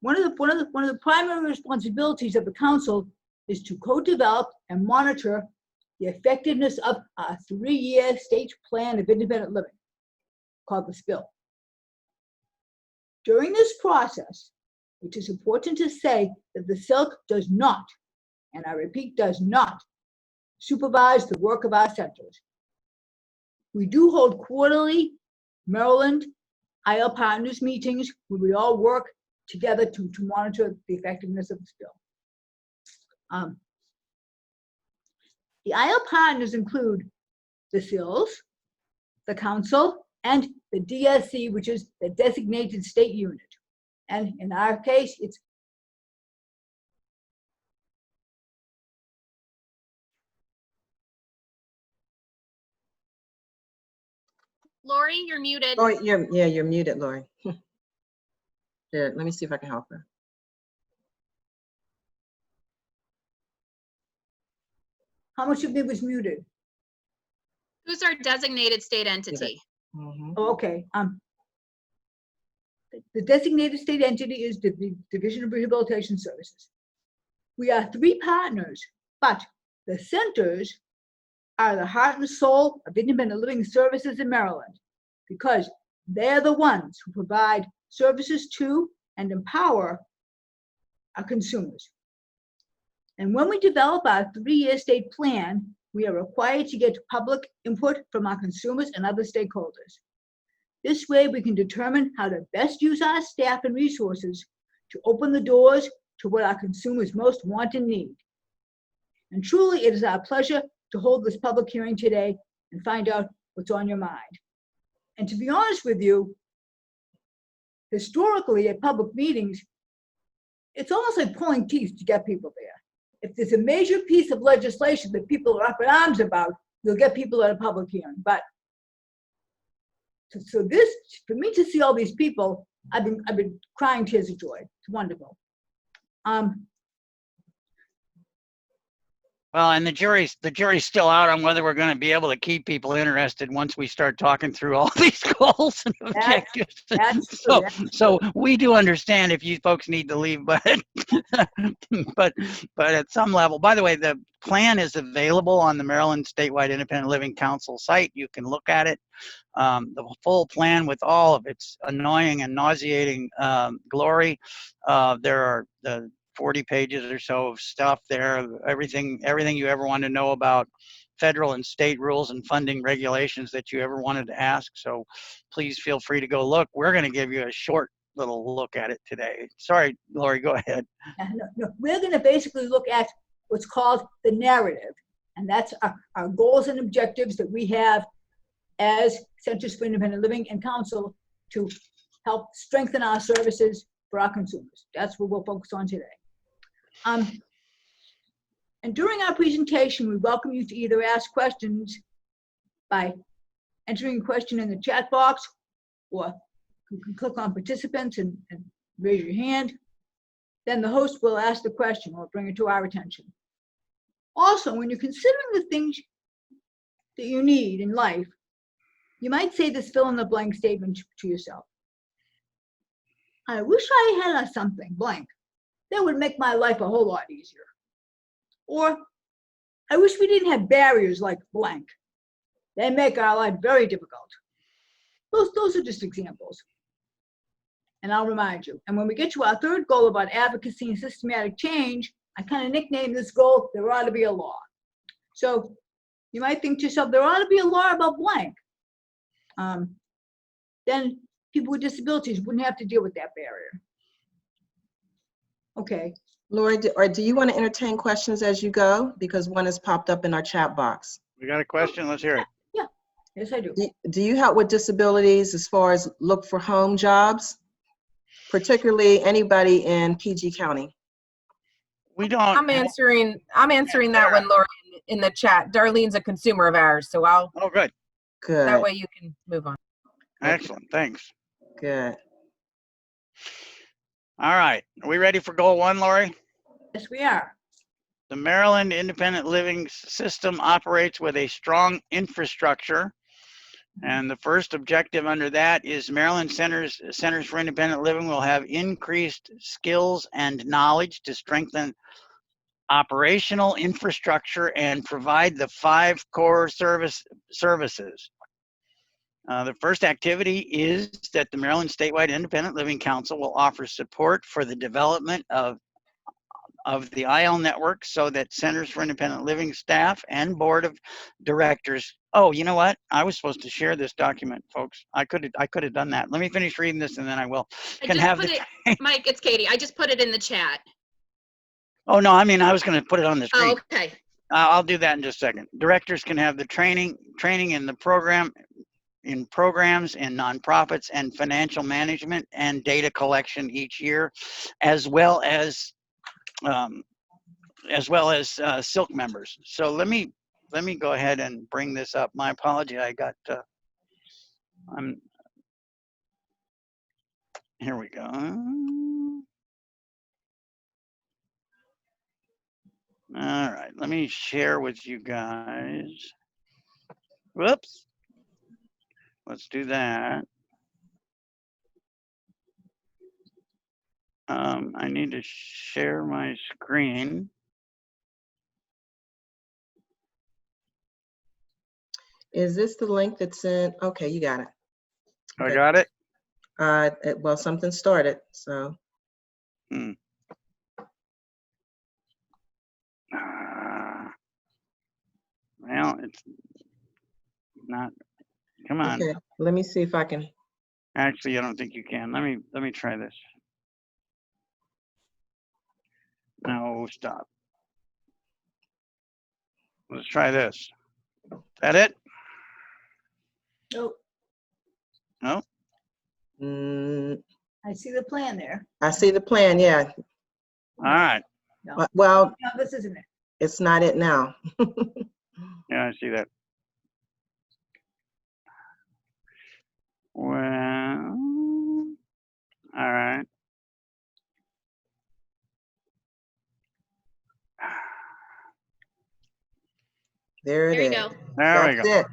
one of the primary responsibilities of the council is to co-develop and monitor the effectiveness of a 3-year state plan of independent living called the SPIL. During this process, it is important to say that the SILC does not, and I repeat, does not supervise the work of our centers. We do hold quarterly Maryland IL Partners meetings where we all work together to monitor the effectiveness of the SPIL. The IL Partners include the SILs, the council, and the DSC, which is the designated state unit. And in our case, it's Lori, you're muted. Oh, you're muted, Lori. Here, let me see if I can help her. how much of me was muted? Who's our designated state entity? Mhm. Oh, okay. The designated state entity is the Division of Rehabilitation Services. We are 3 partners, but the centers are the heart and soul of independent living services in Maryland, because they're the ones who provide services to and empower our consumers. And when we develop our 3-year state plan, we are required to get public input from our consumers and other stakeholders. This way, we can determine how to best use our staff and resources to open the doors to what our consumers most want and need. And truly, it is our pleasure to hold this public hearing today and find out what's on your mind. And to be honest with you, historically at public meetings, it's almost like pulling teeth to get people there. If there's a major piece of legislation that people are up in arms about, you'll get people at a public hearing. But so this, for me to see all these people, I've been crying tears of joy. It's wonderful. Well, and the jury's still out on whether we're going to be able to keep people interested once we start talking through all these goals and objectives. So we do understand if you folks need to leave, but but at some level. By the way, the plan is available on the Maryland Statewide Independent Living Council site. You can look at it. The full plan with all of its annoying and nauseating glory. There are the 40 pages or so of stuff there, everything you ever want to know about federal and state rules and funding regulations that you ever wanted to ask. So please feel free to go look. We're going to give you a short little look at it today. Sorry, Lori, go ahead. No, we're going to basically look at what's called the narrative, and that's our goals and objectives that we have as Centers for Independent Living and Council to help strengthen our services for our consumers. That's what we'll focus on today. And during our presentation, we welcome you to either ask questions by entering a question in the chat box, or you can click on participants and raise your hand. Then the host will ask the question or bring it to our attention. Also, when you're considering the things that you need in life, you might say this fill in the blank statement to yourself. I wish I had a something blank that would make my life a whole lot easier. Or I wish we didn't have barriers like blank. They make our life very difficult. Those are just examples. And I'll remind you. And when we get to our third goal about advocacy and systematic change, I kind of nicknamed this goal, there ought to be a law. So you might think to yourself, there ought to be a law about blank. Then people with disabilities wouldn't have to deal with that barrier. Okay. Lori, do you want to entertain questions as you go? Because one has popped up in our chat box. We got a question, let's hear it. Yeah, yes I do. Do you help with disabilities as far as look for home jobs? Particularly anybody in PG County? We don't. I'm answering that one, Lori, in the chat. Darlene's a consumer of ours, so I'll. Oh, good. Good. That way you can move on. Excellent, thanks. Good. All right, are we ready for goal 1, Lori? Yes, we are. The Maryland Independent Living System operates with a strong infrastructure. And the first objective under that is Maryland Centers for Independent Living will have increased skills and knowledge to strengthen operational infrastructure and provide the 5 core services. The first activity is that the Maryland Statewide Independent Living Council will offer support for the development of the IL network so that Centers for Independent Living staff and board of directors. Oh, you know what? I was supposed to share this document, folks. I could have done that. Let me finish reading this and then I will. Mike, it's Katie. I just put it in the chat. Oh, no, I mean, I was going to put it on the screen. Oh, okay. I'll do that in just a second. Directors can have the training in the programs in nonprofits and financial management and data collection each year, as well as Silk members. So let me go ahead and bring this up. My apology. I got here we go. All right, let me share with you guys. Whoops. Let's do that. I need to share my screen. Is this the link that's in? Okay, you got it. I got it. Well, something started, so. Well, it's not. Come on. Okay, let me see if I can. Actually, I don't think you can. Let me try this. No, stop. Let's try this. Is that it? Nope. No? I see the plan there. I see the plan, yeah. All right. No. Well, No, this isn't it. it's not it now. Yeah, I see that. Well, all right. There it There you is. go. There we That's go. it.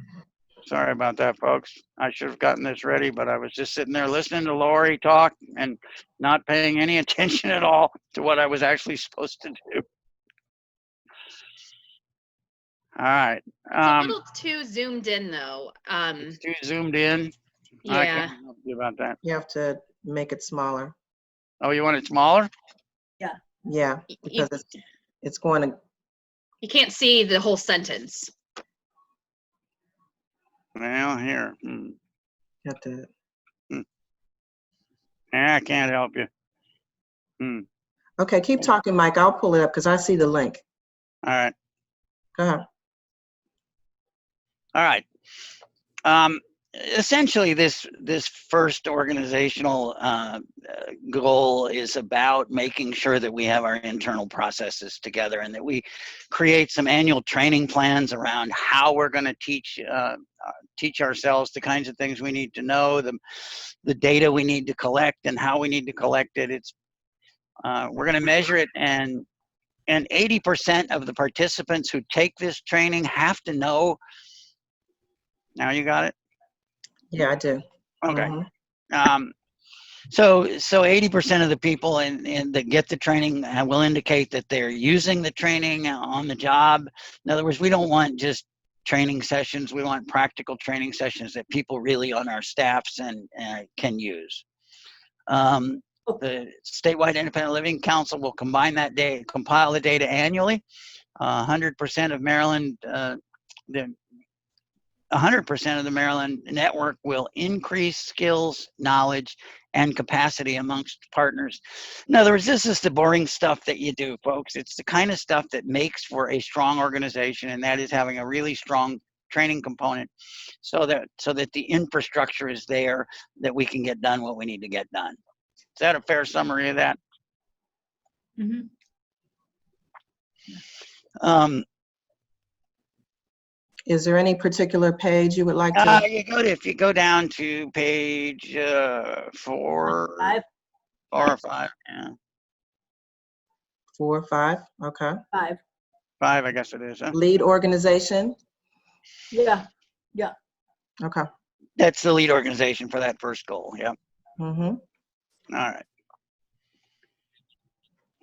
Sorry about that, folks. I should have gotten this ready, but I was just sitting there listening to Lori talk and not paying any attention at all to what I was actually supposed to do. All right. It's a little too zoomed in, though. It's too zoomed in. I Yeah. can't help you about that. You have to make it smaller. Oh, you want it smaller? Yeah, because it's going to. You can't see the whole sentence. Well, here. You have to. Yeah, I can't help you. Okay, keep talking, Mike. I'll pull it up because I see the link. All right. Go ahead. All right. Essentially, this first organizational goal is about making sure that we have our internal processes together and that we create some annual training plans around how we're going to teach ourselves the kinds of things we need to know, the data we need to collect, and how we need to collect it. We're going to measure it, and 80% of the participants who take this training have to know. Now you got it? Yeah, I do. Okay. Mhm. So 80% of the people that get the training will indicate that they're using the training on the job. In other words, we don't want just training sessions. We want practical training sessions that people really on our staffs and can use. The Statewide Independent Living Council will compile the data annually. 100% of Maryland, 100% of the Maryland network will increase skills, knowledge, and capacity amongst partners. In other words, this is the boring stuff that you do, folks. It's the kind of stuff that makes for a strong organization, and that is having a really strong training component so that the infrastructure is there that we can get done what we need to get done. Is that a fair summary of that? Mm-hmm. Is there any particular page you would like to? If you go down to page 4 or 5, yeah. 4 or 5, okay. 5, I guess it is, huh? Lead organization, yeah. okay. That's the lead organization for that first goal, yeah. Mm-hmm. All right.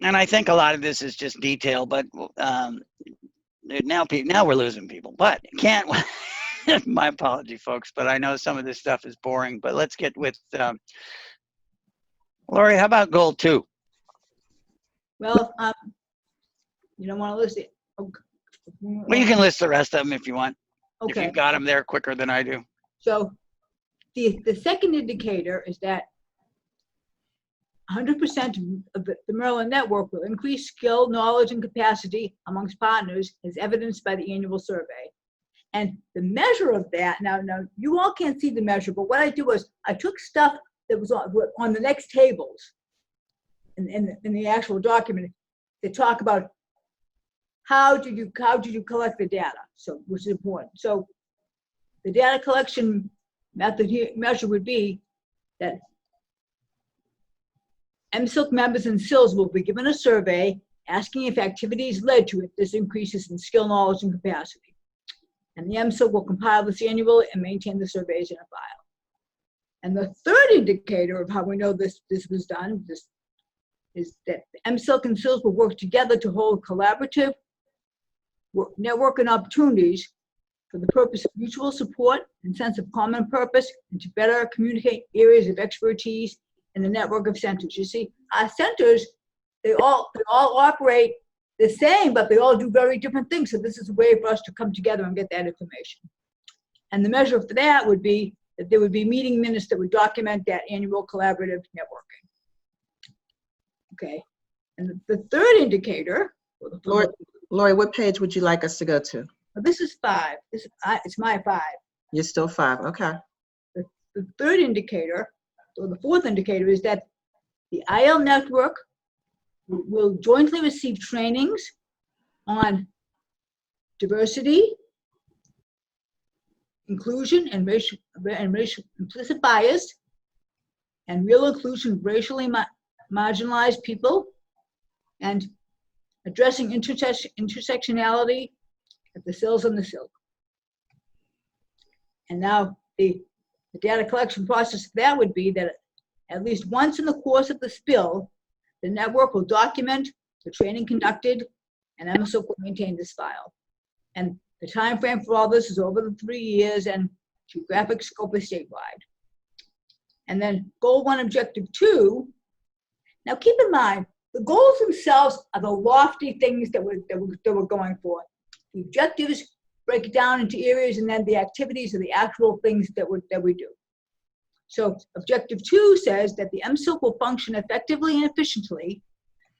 And I think a lot of this is just detail, but now we're losing people. But can't. My apology, folks, but I know some of this stuff is boring. But let's get with Lori. How about goal 2? Well, you don't want to list it. Okay. Well, you can list the rest of them if you want. If Okay. you've got them there quicker than I do. So the second indicator is that 100% of the Maryland network will increase skill, knowledge, and capacity amongst partners as evidenced by the annual survey. And the measure of that, now you all can't see the measure, but what I did was I took stuff that was on the next tables in the actual document to talk about how did you collect the data, so which is important. So the data collection method here, measure would be that MSILC members and SILs will be given a survey asking if activities led to this increases in skill, knowledge, and capacity. And the MSILC will compile this annually and maintain the surveys in a file. And the third indicator of how we know this was done is that MSILC and SILs will work together to hold collaborative networking opportunities for the purpose of mutual support and sense of common purpose and to better communicate areas of expertise in the network of centers. You see, our centers, they all operate the same, but they all do very different things. So this is a way for us to come together and get that information. And the measure for that would be that there would be meeting minutes that would document that annual collaborative networking. Okay. And the third indicator. Lori, what page would you like us to go to? This is 5. It's my 5. You're still 5, okay. The third indicator, or the fourth indicator, is that the IL network will jointly receive trainings on diversity, inclusion, and racial implicit bias, and real inclusion of racially marginalized people, and addressing intersectionality at the SILs and the SILC. And now the data collection process for that would be that at least once in the course of the spill, the network will document the training conducted, and MSILC will maintain this file. And the time frame for all this is over the 3 years, and geographic scope is statewide. And then goal 1, objective 2. Now keep in mind, the goals themselves are the lofty things that we're going for. The objectives break it down into areas, and then the activities are the actual things that we do. So objective 2 says that the MSILC will function effectively and efficiently,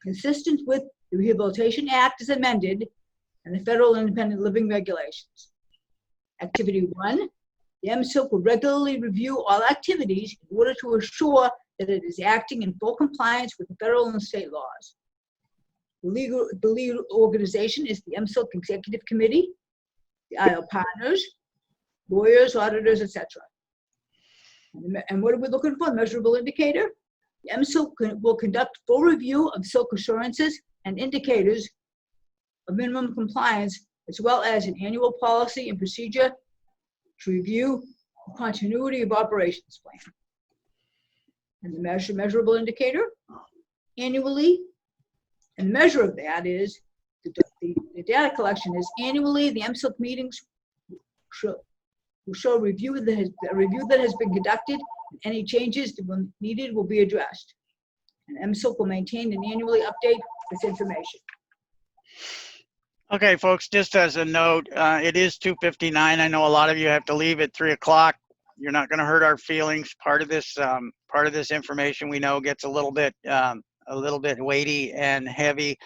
consistent with the Rehabilitation Act as amended and the Federal Independent Living Regulations. Activity 1, the MSILC will regularly review all activities in order to assure that it is acting in full compliance with the federal and state laws. The lead organization is the MSILC Executive Committee, the IL partners, lawyers, auditors, etc. And what are we looking for? Measurable indicator. The MSILC will conduct full review of SILC assurances and indicators of minimum compliance, as well as an annual policy and procedure to review the continuity of operations plan. And the measurable indicator annually, and measure of that is the data collection is annually. The MSILC meetings will show a review that has been conducted, and any changes that will needed will be addressed. And MSILC will maintain and annually update this information. Okay, folks, just as a note, it is 2:59. I know a lot of you have to leave at 3 o'clock. You're not going to hurt our feelings. Part of this information we know gets a little bit weighty and heavy.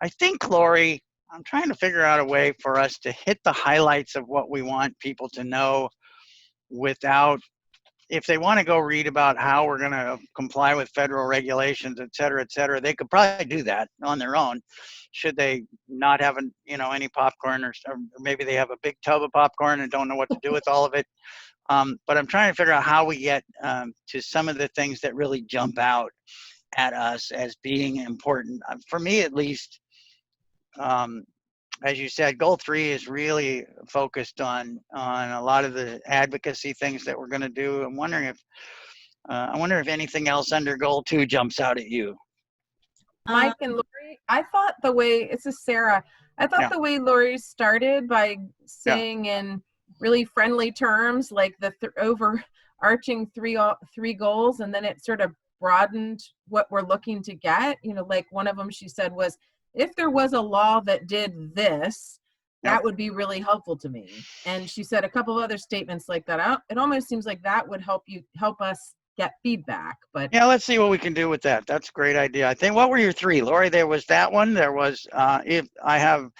I think, Lori, I'm trying to figure out a way for us to hit the highlights of what we want people to know without, if they want to go read about how we're going to comply with federal regulations, et cetera, they could probably do that on their own. Should they not have any popcorn, or maybe they have a big tub of popcorn and don't know what to do with all of it. But I'm trying to figure out how we get to some of the things that really jump out at us as being important. For me, at least, as you said, goal 3 is really focused on a lot of the advocacy things that we're going to do. I'm wondering if anything else under goal 2 jumps out at you. Mike and Lori, I thought the way, this is Sarah, I thought the way Lori started by saying in really friendly terms, like the overarching three goals, and then it sort of broadened what we're looking to get. Like one of them she said was, if there was a law that did this, that would be really helpful to me. And she said a couple of other statements like that. It almost seems like that would help us get feedback. But yeah, let's see what we can do with that. That's a great idea. I think, what were your 3, Lori? There was that one. There was if I have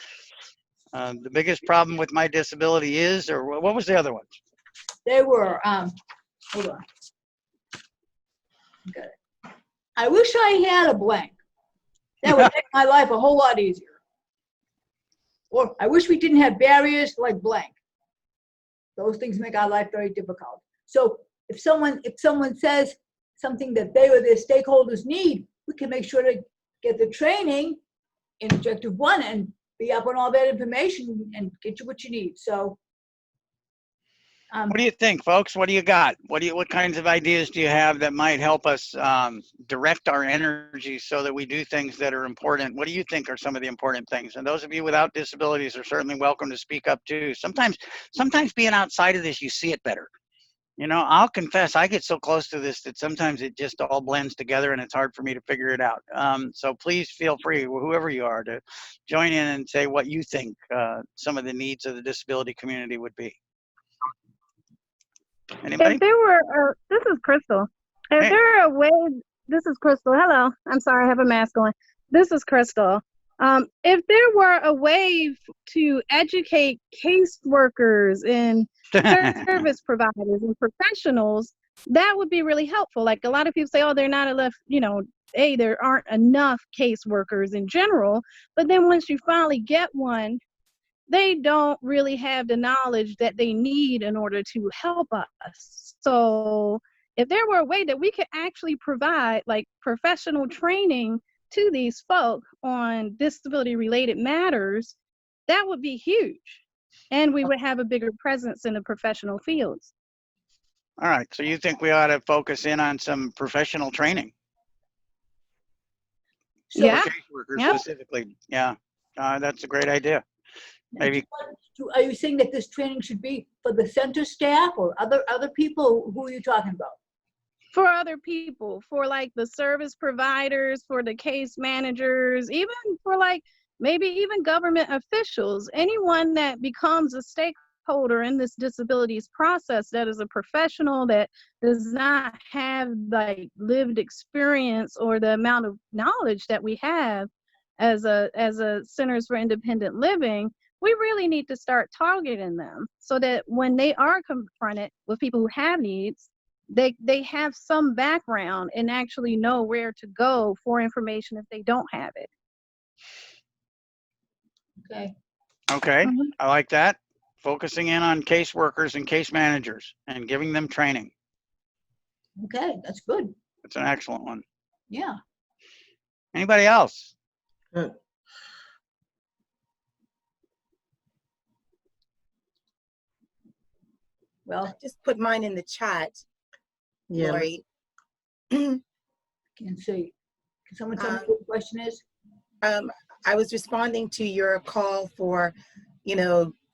the biggest problem with my disability is, or what was the other ones? They were, hold on. Okay. I wish I had a blank. That would make my life a whole lot easier. Or I wish we didn't have barriers like blank. Those things make our life very difficult. So if someone says something that they or their stakeholders need, we can make sure to get the training in objective 1 and be up on all that information and get you what you need. So what do you think, folks? What do you got? What kinds of ideas do you have that might help us direct our energy so that we do things that are important? What do you think are some of the important things? And those of you without disabilities are certainly welcome to speak up too. Sometimes being outside of this, you see it better. I'll confess, I get so close to this that sometimes it just all blends together and it's hard for me to figure it out. So please feel free, whoever you are, to join in and say what you think some of the needs of the disability community would be. Anybody? If there were, this is Crystal. If there were a way, this is Crystal. Hello. I'm sorry, I have a mask on. This is Crystal. If there were a way to educate caseworkers and service providers and professionals, that would be really helpful. Like a lot of people say, oh, they're not enough, there aren't enough caseworkers in general. But then once you finally get one, they don't really have the knowledge that they need in order to help us. So if there were a way that we could actually provide like professional training to these folk on disability related matters, that would be huge. And we would have a bigger presence in the professional fields. All right, so you think we ought to focus in on some professional training? So yeah. Caseworkers specifically. Yeah, that's a great idea. Maybe. Are you saying that this training should be for the center staff or other people? Who are you talking about? For other people, for like the service providers, for the case managers, even for like maybe even government officials, anyone that becomes a stakeholder in this disabilities process that is a professional that does not have like lived experience or the amount of knowledge that we have as a Centers for Independent Living, we really need to start targeting them so that when they are confronted with people who have needs, they have some background and actually know where to go for information if they don't have it. Okay. Okay, Mhm. I like that. Focusing in on caseworkers and case managers and giving them training. Okay, that's good. It's an excellent one. Yeah. Anybody else? Good. Well, Just put mine in the chat, Yeah. Lori. can see. Can someone tell me what the question is? I was responding to your call for,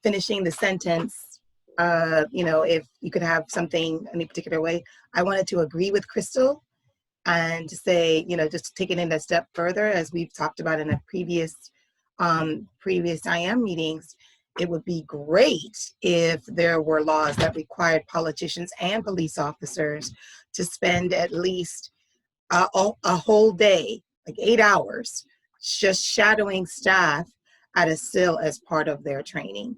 finishing the sentence. If you could have something any particular way. I wanted to agree with Crystal and to say, just taking it a step further, as we've talked about in a previous IM meetings, it would be great if there were laws that required politicians and police officers to spend at least a whole day, like 8 hours, just shadowing staff at a SIL as part of their training.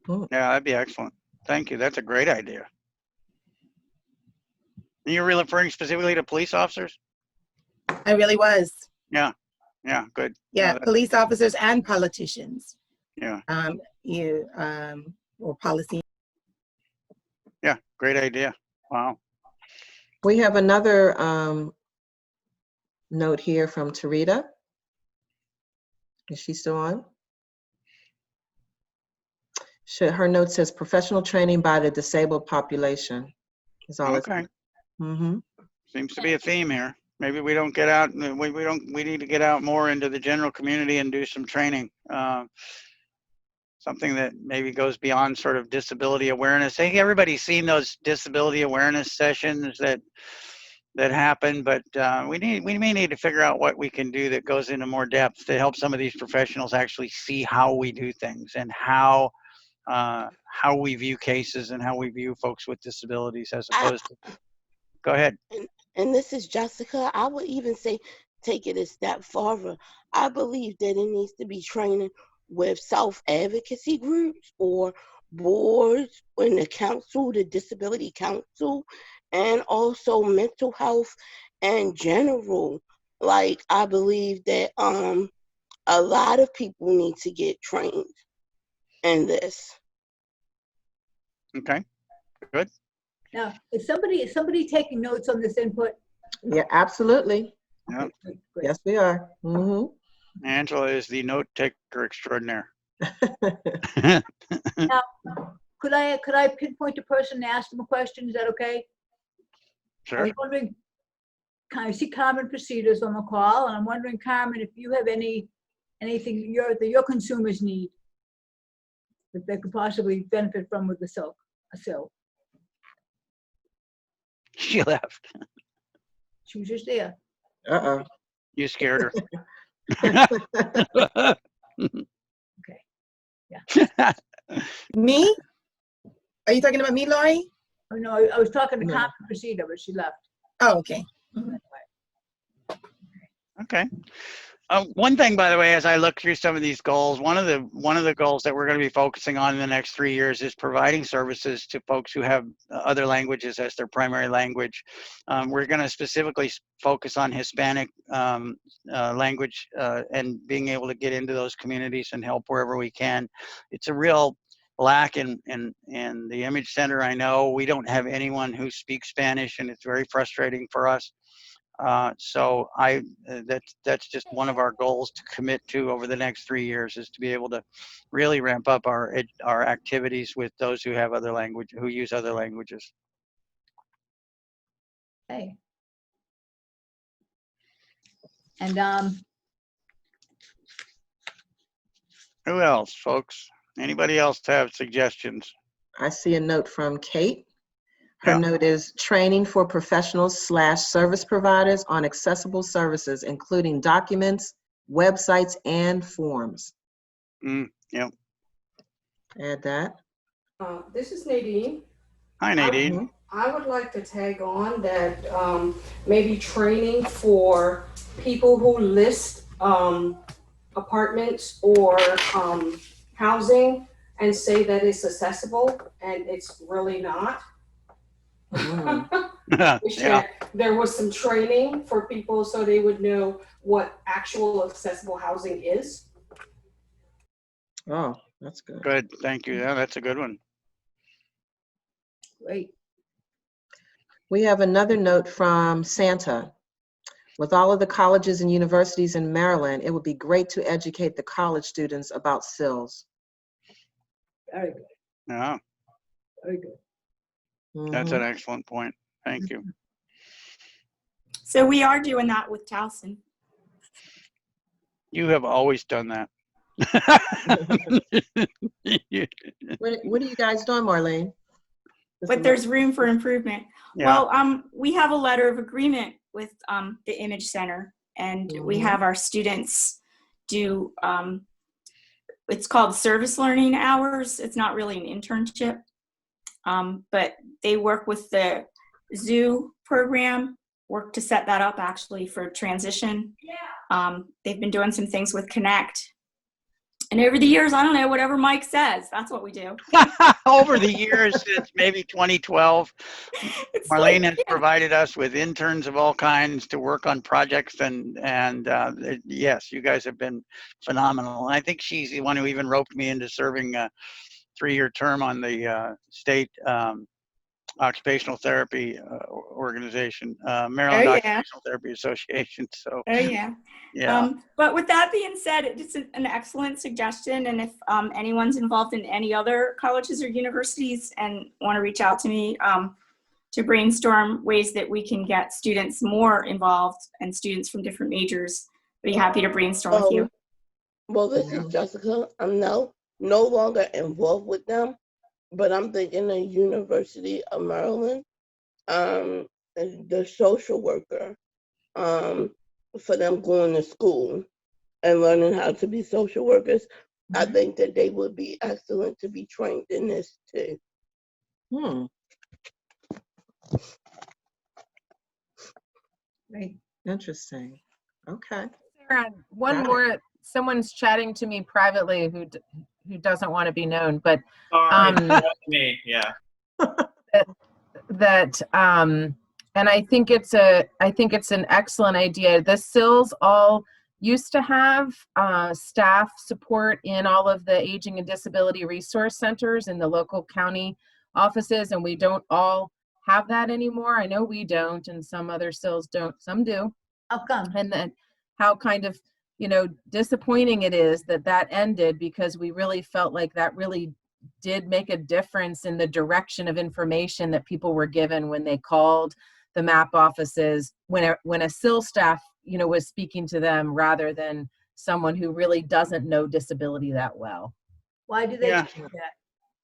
Yeah, that'd be excellent. Thank you. That's a great idea. And you're really referring specifically to police officers? I really was. Yeah, good. Yeah, No, police officers and politicians. yeah, Or policy. yeah, great idea. Wow. We have another note here from Tarita. Is she still on? Her note says professional training by the disabled population is all. Okay. Mm-hmm. Seems to be a theme here. Maybe we don't get out, we need to get out more into the general community and do some training. Something that maybe goes beyond sort of disability awareness. I think everybody's seen those disability awareness sessions that happen, but we may need to figure out what we can do that goes into more depth to help some of these professionals actually see how we do things and how we view cases and how we view folks with disabilities as opposed to. Go ahead. And this is Jessica. I would even say take it a step farther. I believe that it needs to be training with self-advocacy groups or boards in the council, the disability council, and also mental health in general. Like, I believe that a lot of people need to get trained in this. Okay, good. Now, is somebody taking notes on this input? Yeah, absolutely. Yeah. Okay, great. Yes, we are. Mm-hmm. Angela is the note taker extraordinaire. Now, could I pinpoint a person and ask them a question? Is that okay? I Sure. was wondering, I see Carmen Procedures on the call, and I'm wondering, Carmen, if you have anything that your consumers need that they could possibly benefit from with a SIL. She left. She was just there. Uh-oh. You scared her. Okay. Yeah. Me? Are you talking about me, Lori? Oh, no, I was talking to No. Carmen Procedure, but she left. Oh, okay. Okay. One thing, by the way, as I look through some of these goals, one of the goals that we're going to be focusing on in the next 3 years is providing services to folks who have other languages as their primary language. We're going to specifically focus on Hispanic language and being able to get into those communities and help wherever we can. It's a real lack in the Image Center. I know we don't have anyone who speaks Spanish, and it's very frustrating for us. So that's just one of our goals to commit to over the next 3 years, is to be able to really ramp up our activities with those who have who use other languages. Okay. And Who else, folks? Anybody else have suggestions? I see a note from Kate. Her Yeah. note is training for professionals/service providers on accessible services, including documents, websites, and forms. Yeah. Add that. This is Nadine. Hi, Nadine. I would like to tag on that maybe training for people who list apartments or housing and say that it's accessible and it's really not. Wish that there was some training for people so they would know what actual accessible housing is. Oh, that's good. Good, thank you. Yeah, that's a good one. Great. We have another note from Santa. With all of the colleges and universities in Maryland, it would be great to educate the college students about SILs. Very good. Yeah, Very good. that's an excellent point. Thank you. So we are doing that with Towson. You have always done that. What are you guys doing, Marlene? But there's room for improvement. Yeah. Well, we have a letter of agreement with the Image Center, and we have our students do, it's called service learning hours. It's not really an internship, but they work with the zoo program, work to set that up actually for transition. They've been doing some things with Connect. And over the years, I don't know, whatever Mike says, that's what we do. Over the years, since maybe 2012, Marlene has provided us with interns of all kinds to work on projects, and yes, you guys have been phenomenal. And I think she's the one who even roped me into serving a 3-year term on the state occupational therapy organization, Maryland Occupational Therapy Association. So. Oh yeah. Yeah. But with that being said, it's an excellent suggestion. And if anyone's involved in any other colleges or universities and want to reach out to me to brainstorm ways that we can get students more involved and students from different majors, I'd be happy to brainstorm with you. Well, this is Jessica. I'm no longer involved with them, but I'm thinking the University of Maryland, the social worker, for them going to school and learning how to be social workers. I think that they would be excellent to be trained in this too. Right. Interesting. Okay. Sarah, one more. Someone's chatting to me privately who doesn't want to be known, but that's me. Yeah. And I think it's an excellent idea. The SILs all used to have staff support in all of the aging and disability resource centers in the local county offices, and we don't all have that anymore. I know we don't, and some other SILs don't. Some do. How come? And then how kind of disappointing it is that ended, because we really felt like that really did make a difference in the direction of information that people were given when they called the MAP offices, when a SIL staff was speaking to them rather than someone who really doesn't know disability that well. Why do they do that?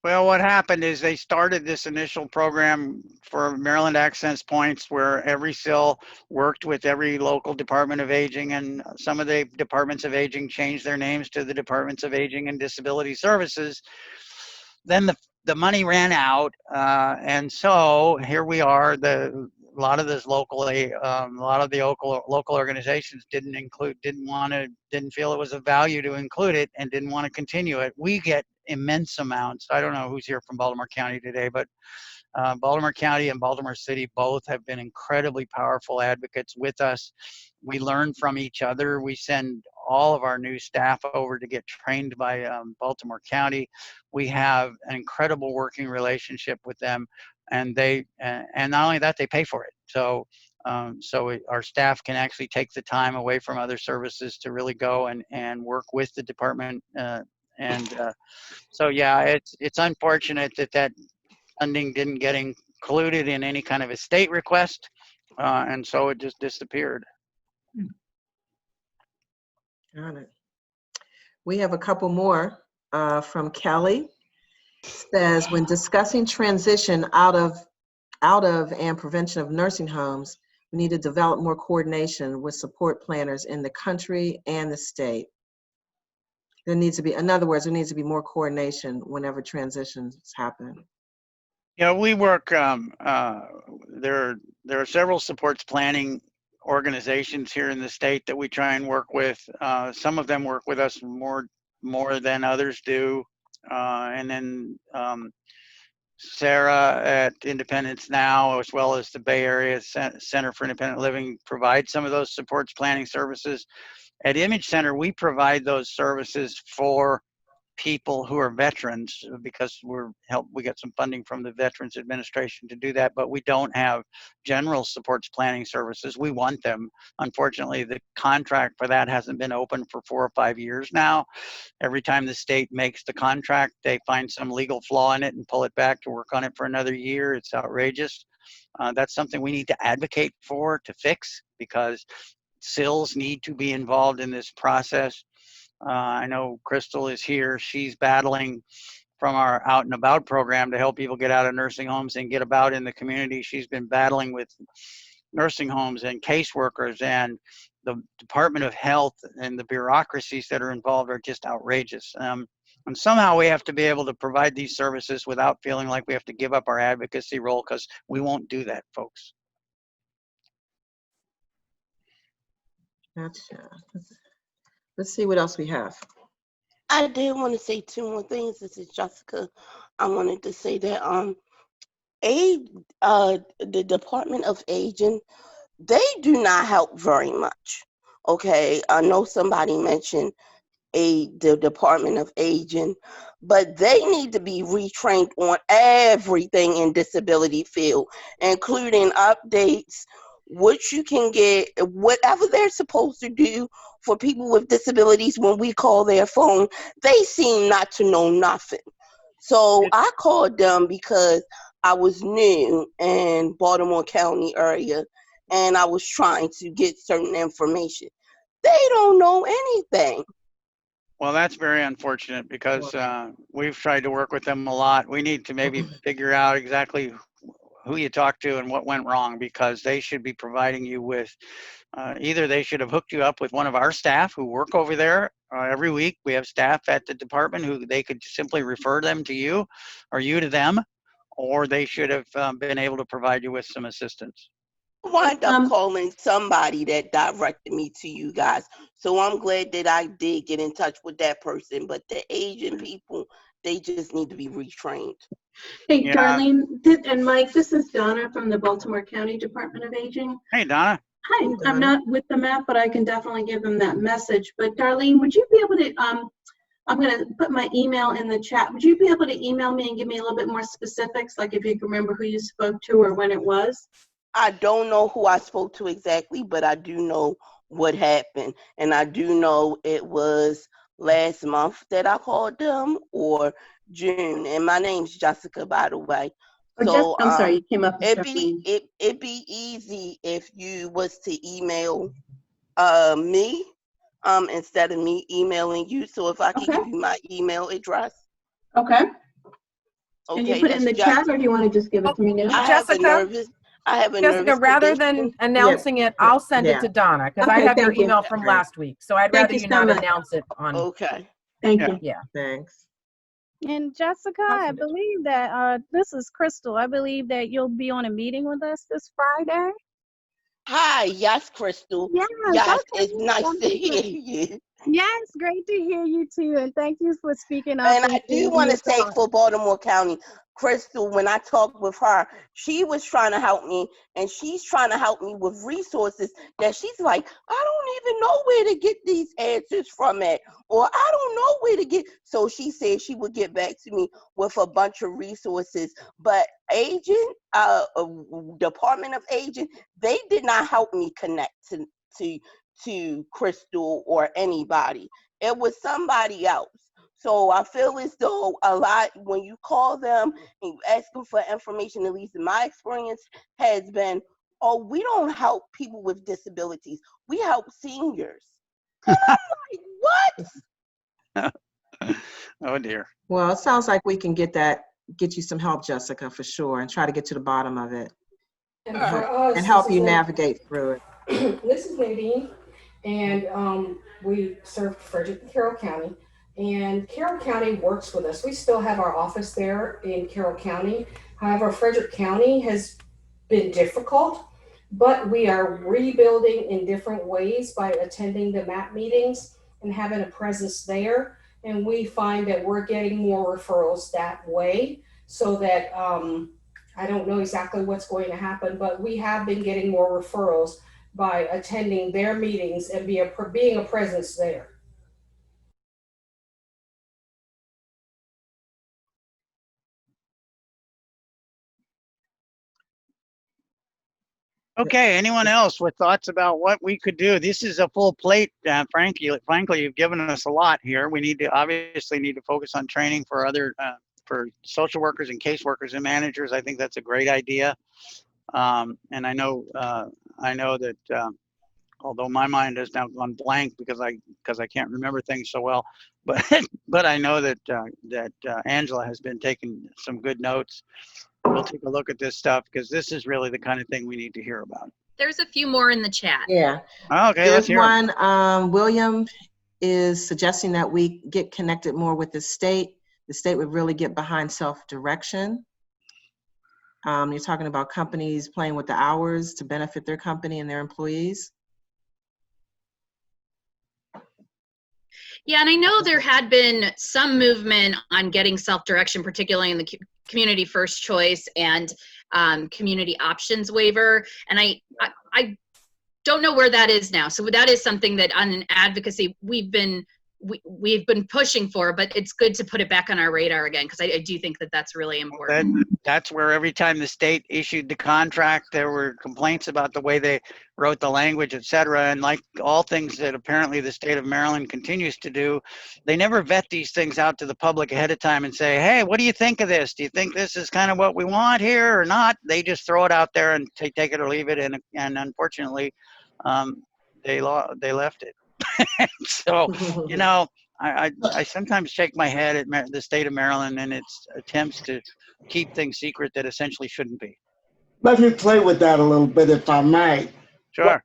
Well, what happened is they started this initial program for Maryland Access Points where every SIL worked with every local Department of Aging, and some of the Departments of Aging changed their names to the Departments of Aging and Disability Services. Then the money ran out, and so here we are. A lot of the local organizations didn't feel it was of value to include it and didn't want to continue it. We get immense amounts. I don't know who's here from Baltimore County today, but Baltimore County and Baltimore City both have been incredibly powerful advocates with us. We learn from each other. We send all of our new staff over to get trained by Baltimore County. We have an incredible working relationship with them, and and not only that, they pay for it. So our staff can actually take the time away from other services to really go and work with the department. So yeah, it's unfortunate that funding didn't get included in any kind of a state request, and so it just disappeared. Got it. We have a couple more from Kelly. Says, when discussing transition out of and prevention of nursing homes, we need to develop more coordination with support planners in the country and the state. There needs to be, in other words, there needs to be more coordination whenever transitions happen. Yeah, we work, there are several supports planning organizations here in the state that we try and work with. Some of them work with us more than others do. And then Sarah at Independence Now, as well as the Bay Area Center for Independent Living, provide some of those supports planning services. At Image Center, we provide those services for people who are veterans because we get some funding from the Veterans Administration to do that, but we don't have general supports planning services. We want them. Unfortunately, the contract for that hasn't been open for 4 or 5 years now. Every time the state makes the contract, they find some legal flaw in it and pull it back to work on it for another year. It's outrageous. That's something we need to advocate for to fix, because CILs need to be involved in this process. I know Crystal is here. She's battling from our Out and About program to help people get out of nursing homes and get about in the community. She's been battling with nursing homes and caseworkers, and the Department of Health and the bureaucracies that are involved are just outrageous. And somehow we have to be able to provide these services without feeling like we have to give up our advocacy role, because we won't do that, folks. Gotcha. Let's see what else we have. I did want to say 2 more things. This is Jessica. I wanted to say that the Department of Aging, they do not help very much. Okay, I know somebody mentioned the Department of Aging, but they need to be retrained on everything in disability field, including updates, what you can get, whatever they're supposed to do for people with disabilities. When we call their phone, they seem not to know nothing. So I called them because I was new in Baltimore County area and I was trying to get certain information. They don't know anything. Well, that's very unfortunate, because we've tried to work with them a lot. We need to maybe figure out exactly who you talk to and what went wrong, because they should be providing you with, either they should have hooked you up with one of our staff who work over there. Every week we have staff at the department who they could simply refer them to you, or you to them, or they should have been able to provide you with some assistance. Wind up calling somebody that directed me to you guys. So I'm glad that I did get in touch with that person. But the Asian people, they just need to be retrained. Hey, yeah. Darlene and Mike, this is Donna from the Baltimore County Department of Aging. Hey, Donna. Hi, hey, Donna. I'm not with the map, but I can definitely give them that message. But Darlene, would you be able to, I'm going to put my email in the chat. Would you be able to email me and give me a little bit more specifics, like if you can remember who you spoke to or when it was? I don't know who I spoke to exactly, but I do know what happened. And I do know it was last month that I called them, or June. And my name's Jessica, by the way. So I'm sorry, you came up. It'd be easy if you was to email me instead of me emailing you. So if I can give you my email address. Okay. Can you put it in the chat, or do you want to just give it to me now? Jessica, rather than announcing it, I'll send it to Donna, because I have your email from last week. So I'd rather you not announce it on. Okay. Thank you. Yeah. Thanks. And Jessica, I believe that this is Crystal. I believe that you'll be on a meeting with us this Friday. Hi, yes, Crystal. Yes, it's nice to hear you. Yes, great to hear you too, and thank you for speaking up. And I do want to say for Baltimore County, Crystal, when I talked with her, she was trying to help me, and she's trying to help me with resources that she's like, I don't even know where to get these answers from it, or I don't know where to get. So she said she would get back to me with a bunch of resources. But Department of Aging, they did not help me connect to Crystal or anybody. It was somebody else. So I feel as though a lot, when you call them and you ask them for information, at least in my experience, has been, oh, we don't help people with disabilities. We help seniors. And I'm like, what? Oh, dear. Well, it sounds like we can get you some help, Jessica, for sure, and try to get to the bottom of it. And, and help you navigate through it. This is Nadine, and we serve Frederick and Carroll County. And Carroll County works with us. We still have our office there in Carroll County. However, Frederick County has been difficult, but we are rebuilding in different ways by attending the MAP meetings and having a presence there. And we find that we're getting more referrals that way, so that I don't know exactly what's going to happen, but we have been getting more referrals by attending their meetings and being a presence there. Okay, anyone else with thoughts about what we could do? This is a full plate, frankly, you've given us a lot here. We need to obviously need to focus on training for for social workers and caseworkers and managers. I think that's a great idea. And I know that although my mind has now gone blank because I can't remember things so well, but but I know that Angela has been taking some good notes. We'll take a look at this stuff because this is really the kind of thing we need to hear about. There's a few more in the chat. Yeah. Okay, let's There's hear 'em. one, William is suggesting that we get connected more with the state. The state would really get behind self-direction. You're talking about companies playing with the hours to benefit their company and their employees. Yeah, and I know there had been some movement on getting self-direction, particularly in the community first choice and community options waiver. And I don't know where that is now. So that is something that on advocacy we've been pushing for, but it's good to put it back on our radar again, because I do think that that's really important. That's where every time the state issued the contract, there were complaints about the way they wrote the language, et cetera. And like all things that apparently the state of Maryland continues to do, they never vet these things out to the public ahead of time and say, hey, what do you think of this? Do you think this is kind of what we want here or not? They just throw it out there and take it or leave it. And unfortunately, they left it. So, you know, I sometimes shake my head at the state of Maryland and its attempts to keep things secret that essentially shouldn't be. Let me play with that a little bit, if I might. Sure.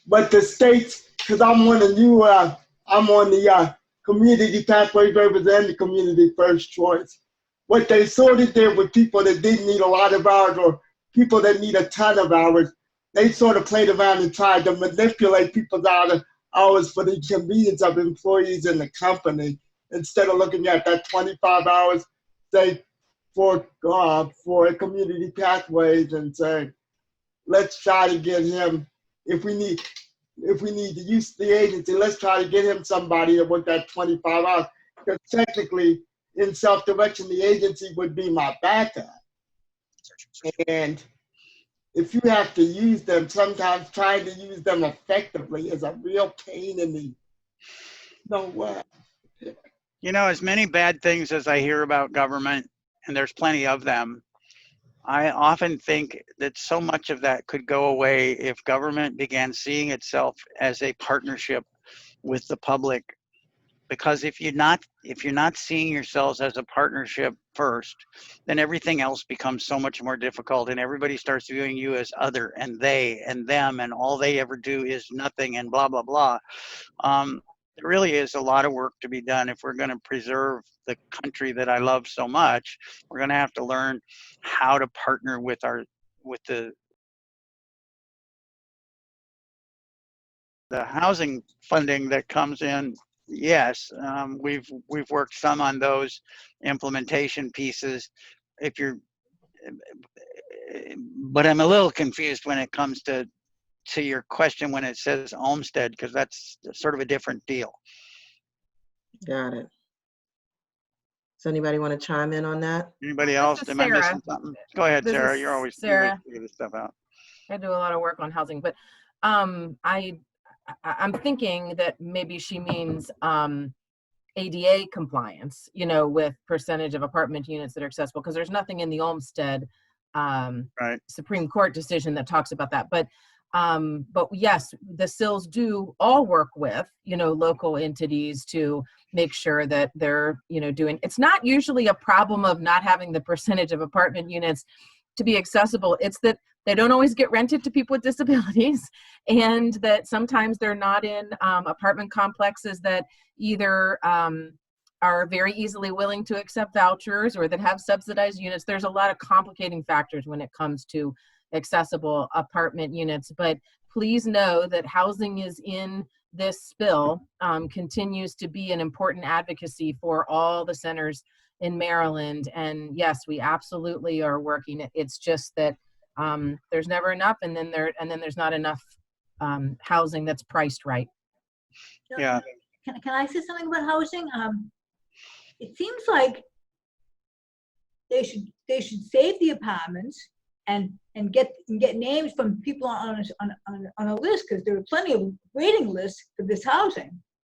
But the states, because I'm on the community pathway waivers and the community first choice. What they sort of did with people that didn't need a lot of hours or people that need a ton of hours, they sort of played around and tried to manipulate people's hours for the convenience of employees in the company, instead of looking at that 25 hours, say, for community pathways and say, let's try to get him, if we need to use the agency, let's try to get him somebody that work that 25 hours. Because technically, in self-direction, the agency would be my backup. And if you have to use them, sometimes trying to use them effectively is a real pain in the way. You know, as many bad things as I hear about government, and there's plenty of them, I often think that so much of that could go away if government began seeing itself as a partnership with the public. Because if you're not seeing yourselves as a partnership first, then everything else becomes so much more difficult, and everybody starts viewing you as other and they and them, and all they ever do is nothing and blah blah blah. There really is a lot of work to be done if we're going to preserve the country that I love so much. We're going to have to learn how to partner with the housing funding that comes in. Yes, we've worked some on those implementation pieces. But I'm a little confused when it comes to your question when it says Olmsted, because that's sort of a different deal. Got it. Does anybody want to chime in on that? Anybody else? Am I missing something? Go ahead, Sarah. You're always Sarah. figure this stuff out. I do a lot of work on housing, but I'm thinking that maybe she means ADA compliance, you know, with percentage of apartment units that are accessible, because there's nothing in the Olmsted Supreme Court decision that talks about that. But yes, the SILs do all work with, you know, local entities to make sure that they're, you know, doing, it's not usually a problem of not having the percentage of apartment units to be accessible. It's that they don't always get rented to people with disabilities, and that sometimes they're not in apartment complexes that either are very easily willing to accept vouchers or that have subsidized units. There's a lot of complicating factors when it comes to accessible apartment units, but please know that housing is in this bill, continues to be an important advocacy for all the centers in Maryland. And yes, we absolutely are working it. It's just that there's never enough, and then there's not enough housing that's priced right. Yeah. Can I say something about housing? It seems like they should save the apartments and get names from people on a list, because there are plenty of waiting lists for this housing.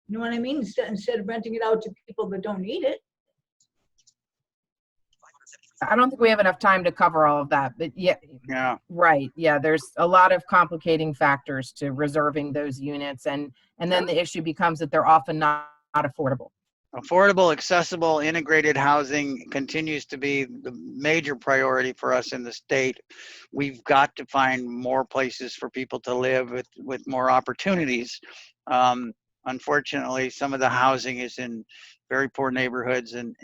You know what I mean? Instead of renting it out to people that don't need it. I don't think we have enough time to cover all of that, but yeah, right. Yeah, there's a lot of complicating factors to reserving those units, and then the issue becomes that they're often not affordable. Affordable, accessible, integrated housing continues to be the major priority for us in the state. We've got to find more places for people to live with more opportunities. Unfortunately, some of the housing is in very poor neighborhoods, and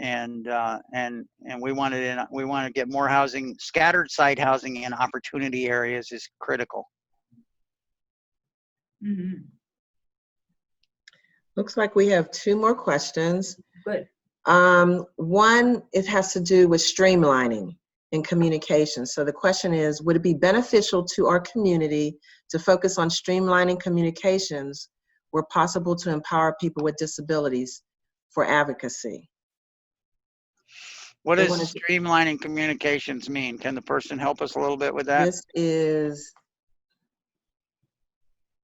we want to get more housing. Scattered site housing in opportunity areas is critical. Mm-hmm. Looks like we have 2 more questions. Good. One, it has to do with streamlining in communication. So the question is, would it be beneficial to our community to focus on streamlining communications where possible to empower people with disabilities for advocacy? What does streamlining communications mean? Can the person help us a little bit with that? This is,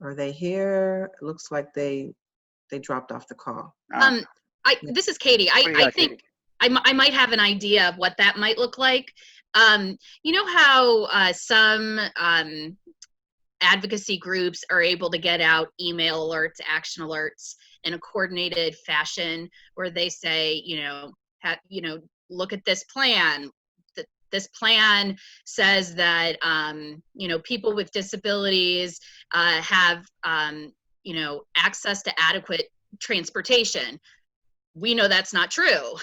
are they here? It looks like they dropped off the call. This is Katie. I think I might have an idea of what that might look like. You know how some advocacy groups are able to get out email alerts, action alerts in a coordinated fashion, where they say, look at this plan. This plan says that people with disabilities have access to adequate transportation. We know that's not true.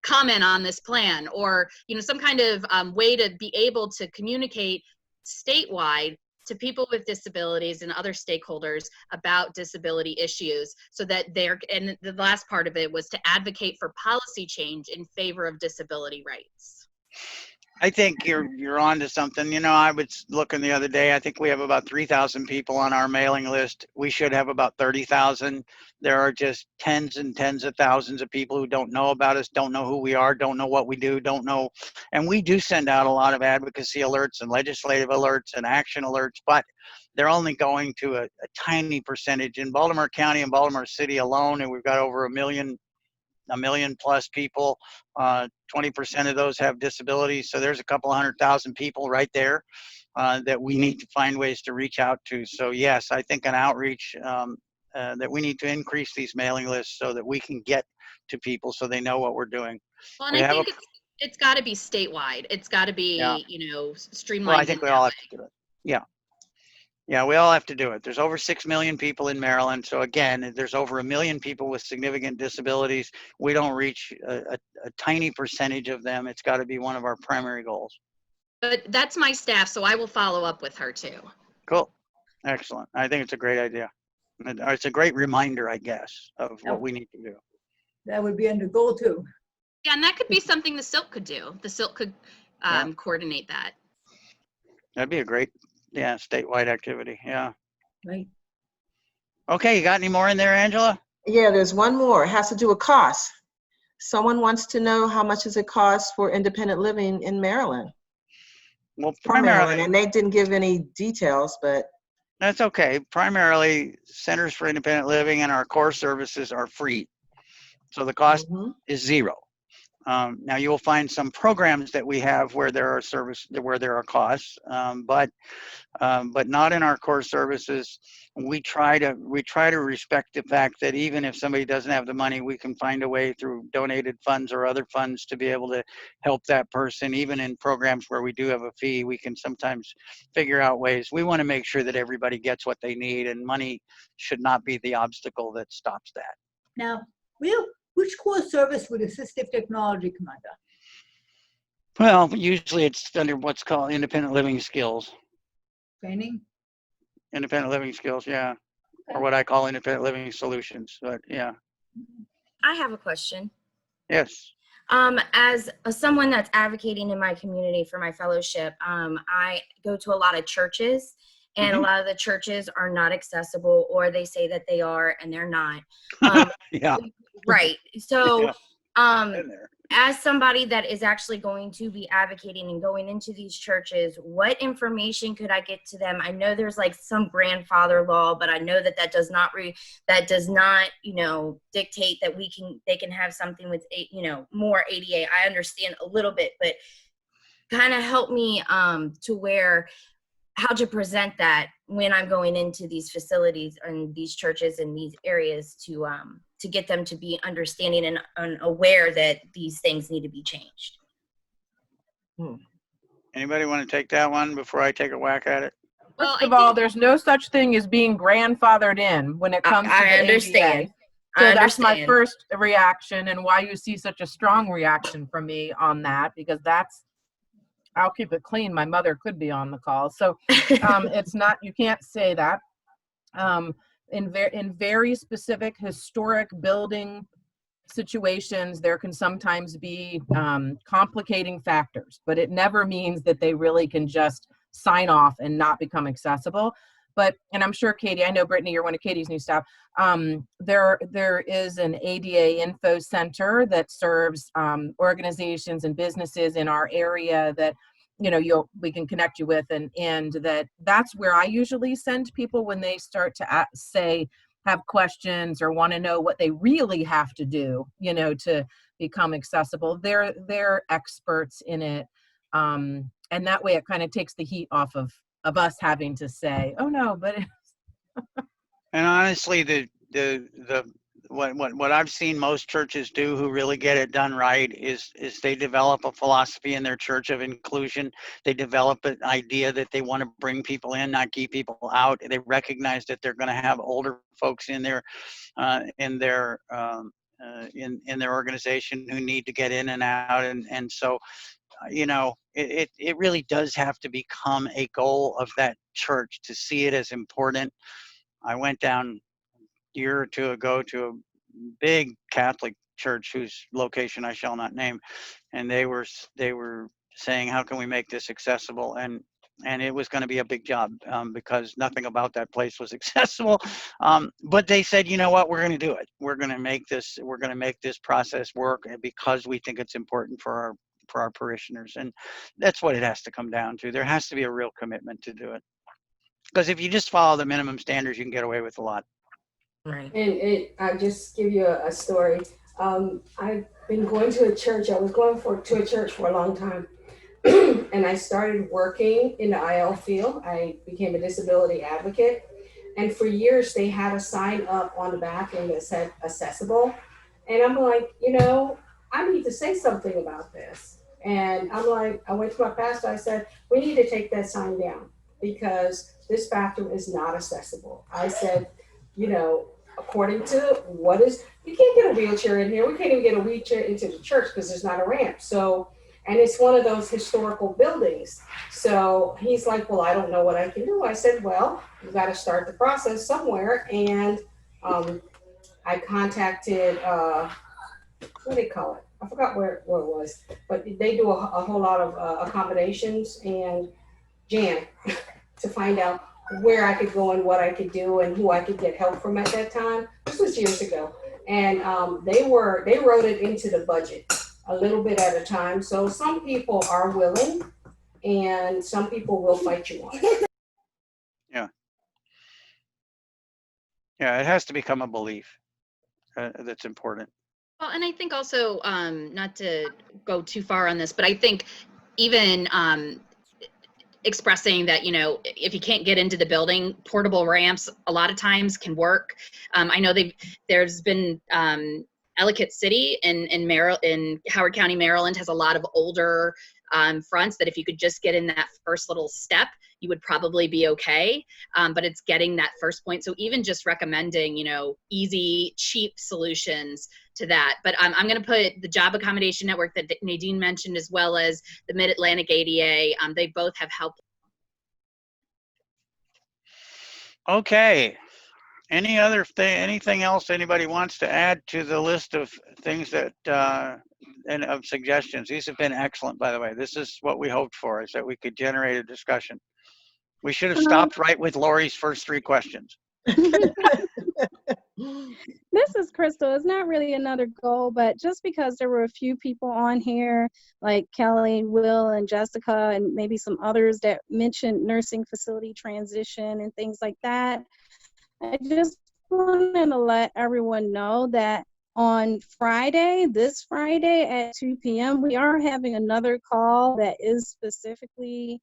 Comment on this plan, or some kind of way to be able to communicate statewide to people with disabilities and other stakeholders about disability issues, so that and the last part of it was to advocate for policy change in favor of disability rights. I think you're on to something. I was looking the other day. I think we have about 3,000 people on our mailing list. We should have about 30,000. There are just tens and tens of thousands of people who don't know about us, don't know who we are, don't know what we do, don't know. And we do send out a lot of advocacy alerts and legislative alerts and action alerts, but they're only going to a tiny percentage. In Baltimore County and Baltimore City alone, and we've got over a million plus people, 20% of those have disabilities. So there's a couple 100,000 people right there that we need to find ways to reach out to. So yes, I think an outreach that we need to increase these mailing lists so that we can get to people so they know what we're doing. Well, and I think it's got to be statewide. It's got to be, streamlined. Well, I think we all have to do it. Yeah. Yeah, we all have to do it. There's over 6 million people in Maryland. So again, there's over 1 million people with significant disabilities. We don't reach a tiny percentage of them. It's got to be one of our primary goals. But that's my staff, so I will follow up with her too. Cool. Excellent. I think it's a great idea. It's a great reminder, I guess, of what we need to do. That would be under goal too. Yeah, and that could be something the SILT could do. The SILT could coordinate that. That'd be a great statewide activity. Yeah. Right. Okay, you got any more in there, Angela? Yeah, there's one more. It has to do with cost. Someone wants to know how much does it cost for independent living in Maryland? Well, primarily, and they didn't give any details, but that's okay. Primarily, Centers for Independent Living and our core services are free, so the cost is zero. Now you will find some programs that we have where there are costs, but not in our core services. We try to respect the fact that even if somebody doesn't have the money, we can find a way through donated funds or other funds to be able to help that person. Even in programs where we do have a fee, we can sometimes figure out ways. We want to make sure that everybody gets what they need, and money should not be the obstacle that stops that. Now, Which core service would assistive technology come under? Well, usually it's under what's called independent living skills. Training? Independent living skills, yeah. Okay. Or what I call independent living solutions, but yeah. I have a question. Yes. As someone that's advocating in my community for my fellowship, I go to a lot of churches, and a lot of the churches are not accessible, or they say that they are and they're not. Yeah. Right. So, Been there. as somebody that is actually going to be advocating and going into these churches, what information could I get to them? I know there's like some grandfather law, but I know that that does not you know, dictate that they can have something with, you know, more ADA. I understand a little bit, but kind of help me to where how to present that when I'm going into these facilities and these churches and these areas to get them to be understanding and aware that these things need to be changed. Anybody want to take that one before I take a whack at it? Well, First of all, there's no such thing as being grandfathered in when it comes to I the understand. ADA. So I that's my understand. first reaction, and why you see such a strong reaction from me on that, because that's, I'll keep it clean. My mother could be on the call. So it's not, you can't say that. In very specific historic building situations, there can sometimes be complicating factors, but it never means that they really can just sign off and not become accessible. But, and I'm sure Katie, I know Brittany, you're one of Katie's new staff. There is an ADA info center that serves organizations and businesses in our area that, you know, we can connect you with, and that's where I usually send people when they start to have questions or want to know what they really have to do, you know, to become accessible. They're experts in it, and that way it kind of takes the heat off of us having to say, oh no, but. And honestly, what I've seen most churches do who really get it done right is they develop a philosophy in their church of inclusion. They develop an idea that they want to bring people in, not keep people out. They recognize that they're going to have older folks in their organization who need to get in and out, and so you know, it really does have to become a goal of that church to see it as important. I went down a year or two ago to a big Catholic church whose location I shall not name, and they were saying, how can we make this accessible? And it was going to be a big job because nothing about that place was accessible. But they said, you know what, we're going to do it. We're going to make this process work because we think it's important for our parishioners. And that's what it has to come down to. There has to be a real commitment to do it. Because if you just follow the minimum standards, you can get away with a lot. Right. And I'll just give you a story. I've been going to a church. I was going to a church for a long time. And I started working in the IL field. I became a disability advocate. And for years, they had a sign up on the back end that said accessible. And I'm like, you know, I need to say something about this. And I'm like, I went to my pastor. I said, we need to take that sign down because this bathroom is not accessible. I said, you know, according to you can't get a wheelchair in here. We can't even get a wheelchair into the church because there's not a ramp. So, and it's one of those historical buildings. So he's like, well, I don't know what I can do. I said, well, you got to start the process somewhere. And I contacted, what do they call it? I forgot where it was, but they do a whole lot of accommodations and Jan to find out where I could go and what I could do and who I could get help from at that time. This was years ago. And they wrote it into the budget a little bit at a time. So some people are willing and some people will fight you on it. Yeah. Yeah, it has to become a belief that's important. Well, and I think also, not to go too far on this, but I think even expressing that, you know, if you can't get into the building, portable ramps a lot of times can work. I know there's been Ellicott City in Howard County, Maryland has a lot of older fronts that if you could just get in that first little step, you would probably be okay. But it's getting that first point. So even just recommending, you know, easy, cheap solutions to that. But I'm going to put the Job Accommodation Network that Nadine mentioned, as well as the Mid-Atlantic ADA. They both have helped. Okay. Anything else anybody wants to add to the list of things that and of suggestions? These have been excellent, by the way. This is what we hoped for, is that we could generate a discussion. We should have stopped right with Lori's first 3 questions. This is Crystal. It's not really another goal, but just because there were a few people on here, like Kelly, Will, and Jessica, and maybe some others that mentioned nursing facility transition and things like that, I just wanted to let everyone know that on Friday, this Friday at 2 p.m., we are having another call that is specifically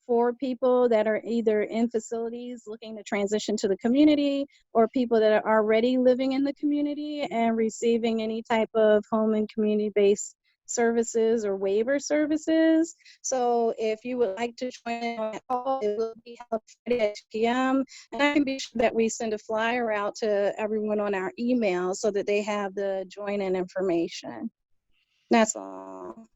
for people that are either in facilities looking to transition to the community, or people that are already living in the community and receiving any type of home and community-based services or waiver services. So if you would like to join in on that call, it will be held Friday at 2 p.m. And I can be sure that we send a flyer out to everyone on our email so that they have the join-in information. That's all.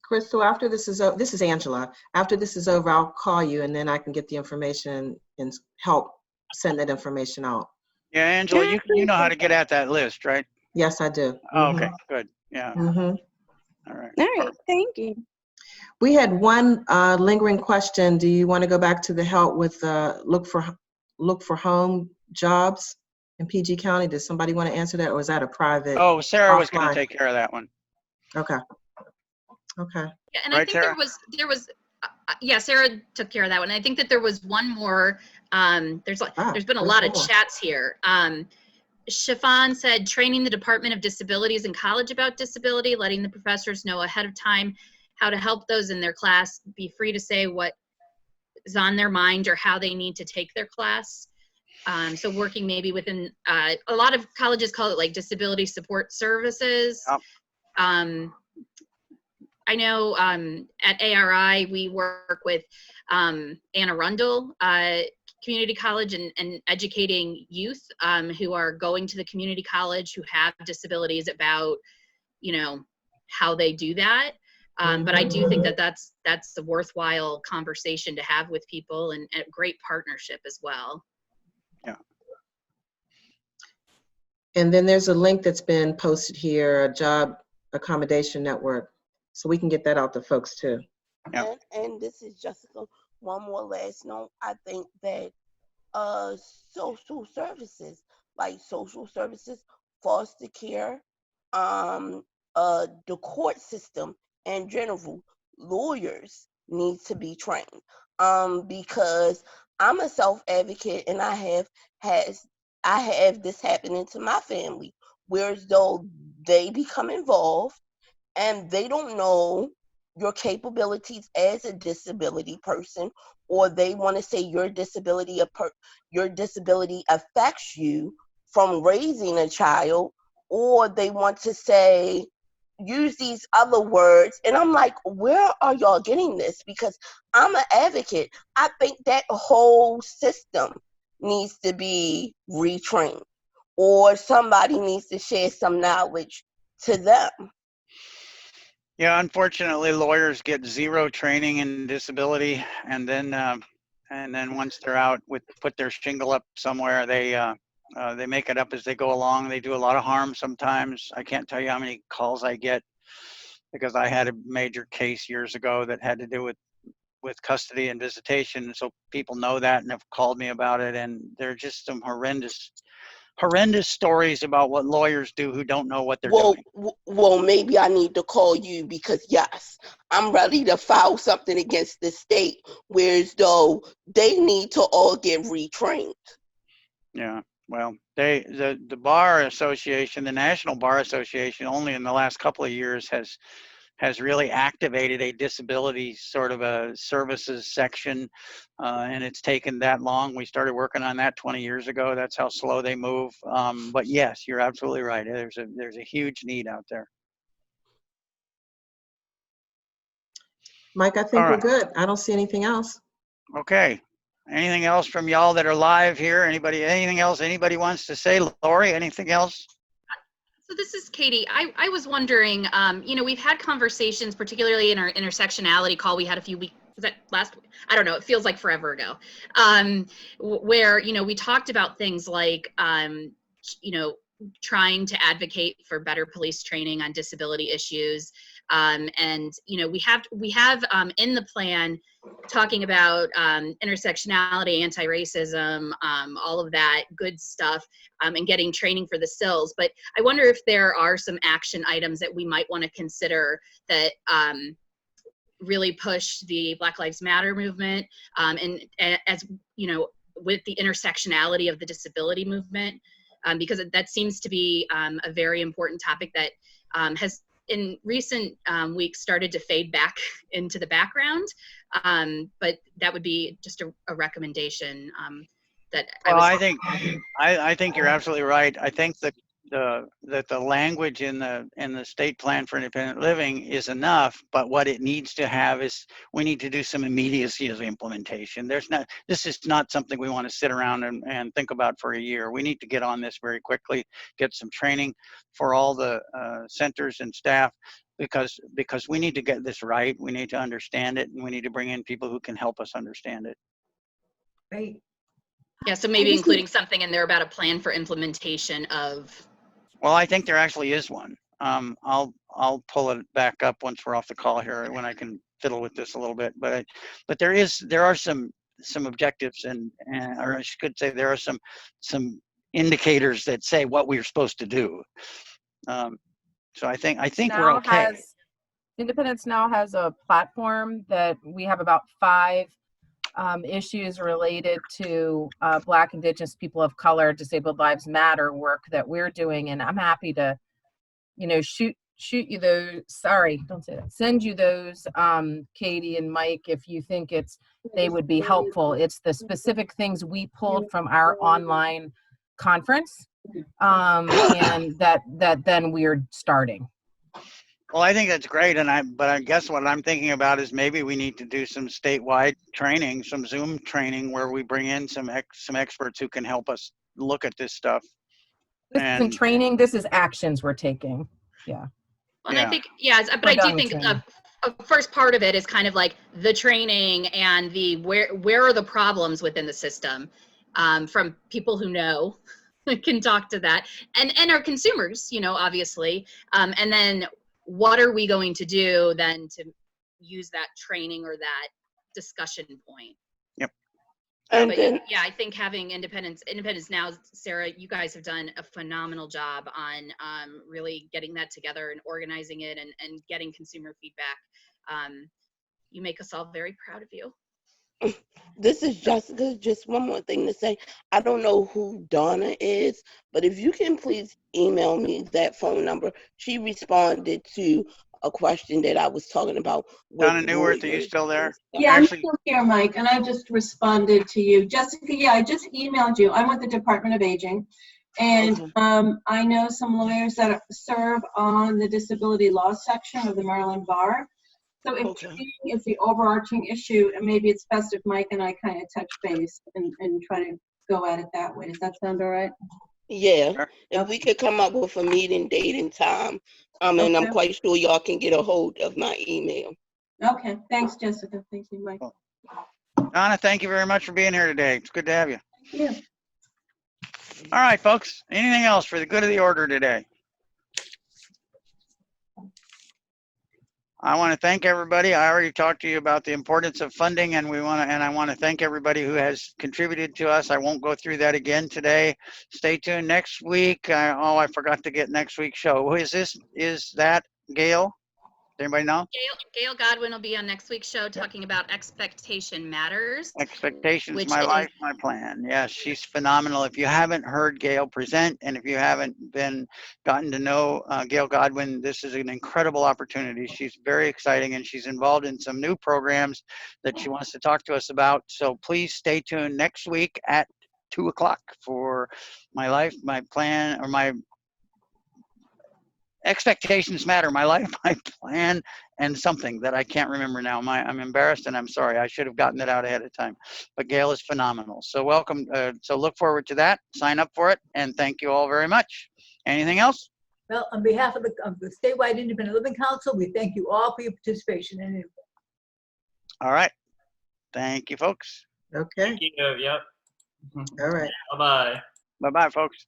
Crystal, after this is over, this is Angela. After this is over, I'll call you and then I can get the information and help send that information out. Yeah, Angela, you know how to get at that list, right? Yes, I do. Oh, okay, good. Yeah. Mm-hmm. All right. All right, thank you. We had one lingering question. Do you want to go back to the help with look for home jobs in PG County? Does somebody want to answer that, or is that a private? Oh, Sarah was going offline? to take care of that one. Okay. Okay. Yeah, and Right, I think Sarah? there was yeah, Sarah took care of that one. I think that there was one more. There's been a lot of chats here. Chiffon said, training the Department of Disabilities in college about disability, letting the professors know ahead of time how to help those in their class be free to say what is on their mind or how they need to take their class. So working maybe within, a lot of colleges call it like disability support services. Yep. I know at ARI, we work with Anne Arundel Community College and educating youth who are going to the community college who have disabilities about, you know, how they do that. But I do think that that's a worthwhile conversation to have with people, and a great partnership as well. Yeah. And then there's a link that's been posted here, a Job Accommodation Network. So we can get that out to folks too. Yeah. And this is Jessica. One more last note. I think that social services, like social services, foster care, the court system in general, lawyers need to be trained. Because I'm a self-advocate and I have this happening to my family, whereas though they become involved and they don't know your capabilities as a disability person, or they want to say your disability affects you from raising a child, or they want to say use these other words, and I'm like, where are y'all getting this? Because I'm an advocate. I think that whole system needs to be retrained, or somebody needs to share some knowledge to them. Yeah, unfortunately, lawyers get 0 training in disability, and then once they're out put their shingle up somewhere, they make it up as they go along. They do a lot of harm sometimes. I can't tell you how many calls I get because I had a major case years ago that had to do with custody and visitation. So people know that and have called me about it, and there are just some horrendous stories about what lawyers do who don't know what they're doing. Well, maybe I need to call you, because yes, I'm ready to file something against the state, whereas though they need to all get retrained. Yeah, well, the Bar Association, the National Bar Association, only in the last couple of years has really activated a disability sort of a services section, and it's taken that long. We started working on that 20 years ago. That's how slow they move. But yes, you're absolutely right. There's a huge need out there. Mike, I think All we're right. good. I don't see anything else. Okay. Anything else from y'all that are live here? Anything else anybody wants to say? Lori, anything else? So this is Katie. I was wondering, we've had conversations, particularly in our intersectionality call we had a few weeks, was that last week? I don't know, it feels like forever ago, where, we talked about things like, trying to advocate for better police training on disability issues. We have in the plan talking about intersectionality, anti-racism, all of that good stuff, and getting training for the SILs. But I wonder if there are some action items that we might want to consider that really push the Black Lives Matter movement, and as with the intersectionality of the disability movement, because that seems to be a very important topic that has in recent weeks started to fade back into the background. But that would be just a recommendation that I think you're absolutely right. I think that the language in the state plan for independent living is enough, but what it needs to have is we need to do some immediacy of implementation. This is not something we want to sit around and think about for a year. We need to get on this very quickly, get some training for all the centers and staff, because we need to get this right. We need to understand it, and we need to bring in people who can help us understand it. Right. Yeah, so maybe including something in there about a plan for implementation of. Well, I think there actually is one. I'll pull it back up once we're off the call here when I can fiddle with this a little bit. But there are some objectives or I could say there are some indicators that say what we're supposed to do. So I think we're okay. Independence now has a platform that we have about 5 issues related to Black, Indigenous, people of color, Disabled Lives Matter work that we're doing, and I'm happy to, shoot you those. Sorry, don't say that. Send you those, Katie and Mike, if you think they would be helpful. It's the specific things we pulled from our online conference, and that then we're starting. Well, I think that's great, but I guess what I'm thinking about is maybe we need to do some statewide training, some Zoom training, where we bring in some experts who can help us look at this stuff. This isn't training. This is actions we're taking. Yeah. And I think, but I do think a first part of it is kind of like the training and the where are the problems within the system, from people who know can talk to that, and our consumers, obviously, and then what are we going to do then to use that training or that discussion point? Yep. But I think having Independence Now, Sarah, you guys have done a phenomenal job on really getting that together and organizing it and getting consumer feedback. You make us all very proud of you. This is Jessica. Just one more thing to say. I don't know who Donna is, but if you can please email me that phone number. She responded to a question that I was talking about. Donna Newworth, are you still there? Yeah, I'm still here, Mike, and I just responded to you. Jessica, I just emailed you. I'm with the Department of Aging, and I know some lawyers that serve on the disability law section of the Maryland Bar. So if training is the overarching issue, and maybe it's best if Mike and I kind of touch base and try to go at it that way. Does that sound all right? Yeah, if we could come up with a meeting date and time, and I'm quite sure y'all can get a hold of my email. Okay, thanks, Jessica. Thank you, Mike. Donna, thank you very much for being here today. It's good to have you. Yeah. All right, folks. Anything else for the good of the order today? I want to thank everybody. I already talked to you about the importance of funding, and I want to thank everybody who has contributed to us. I won't go through that again today. Stay tuned next week. I forgot to get next week's show. Who is this? Is that Gail? Does anybody know? Gail Godwin will be on next week's show talking about Expectation Matters. Expectations, My Life, My Plan. Yes, she's phenomenal. If you haven't heard Gail present, and if you haven't gotten to know Gail Godwin, this is an incredible opportunity. She's very exciting, and she's involved in some new programs that she wants to talk to us about. So please stay tuned next week at 2:00 for My Life, My Plan, or Expectations matter. My life, my plan, and something that I can't remember now. I'm embarrassed and I'm sorry. I should have gotten it out ahead of time. But Gail is phenomenal. So welcome. So look forward to that. Sign up for it. And thank you all very much. Anything else? Well, on behalf of the Statewide Independent Living Council, we thank you all for your participation in it. All right. Thank you, folks. Okay. Thank you. Yep. All right. Bye-bye. Bye-bye, folks.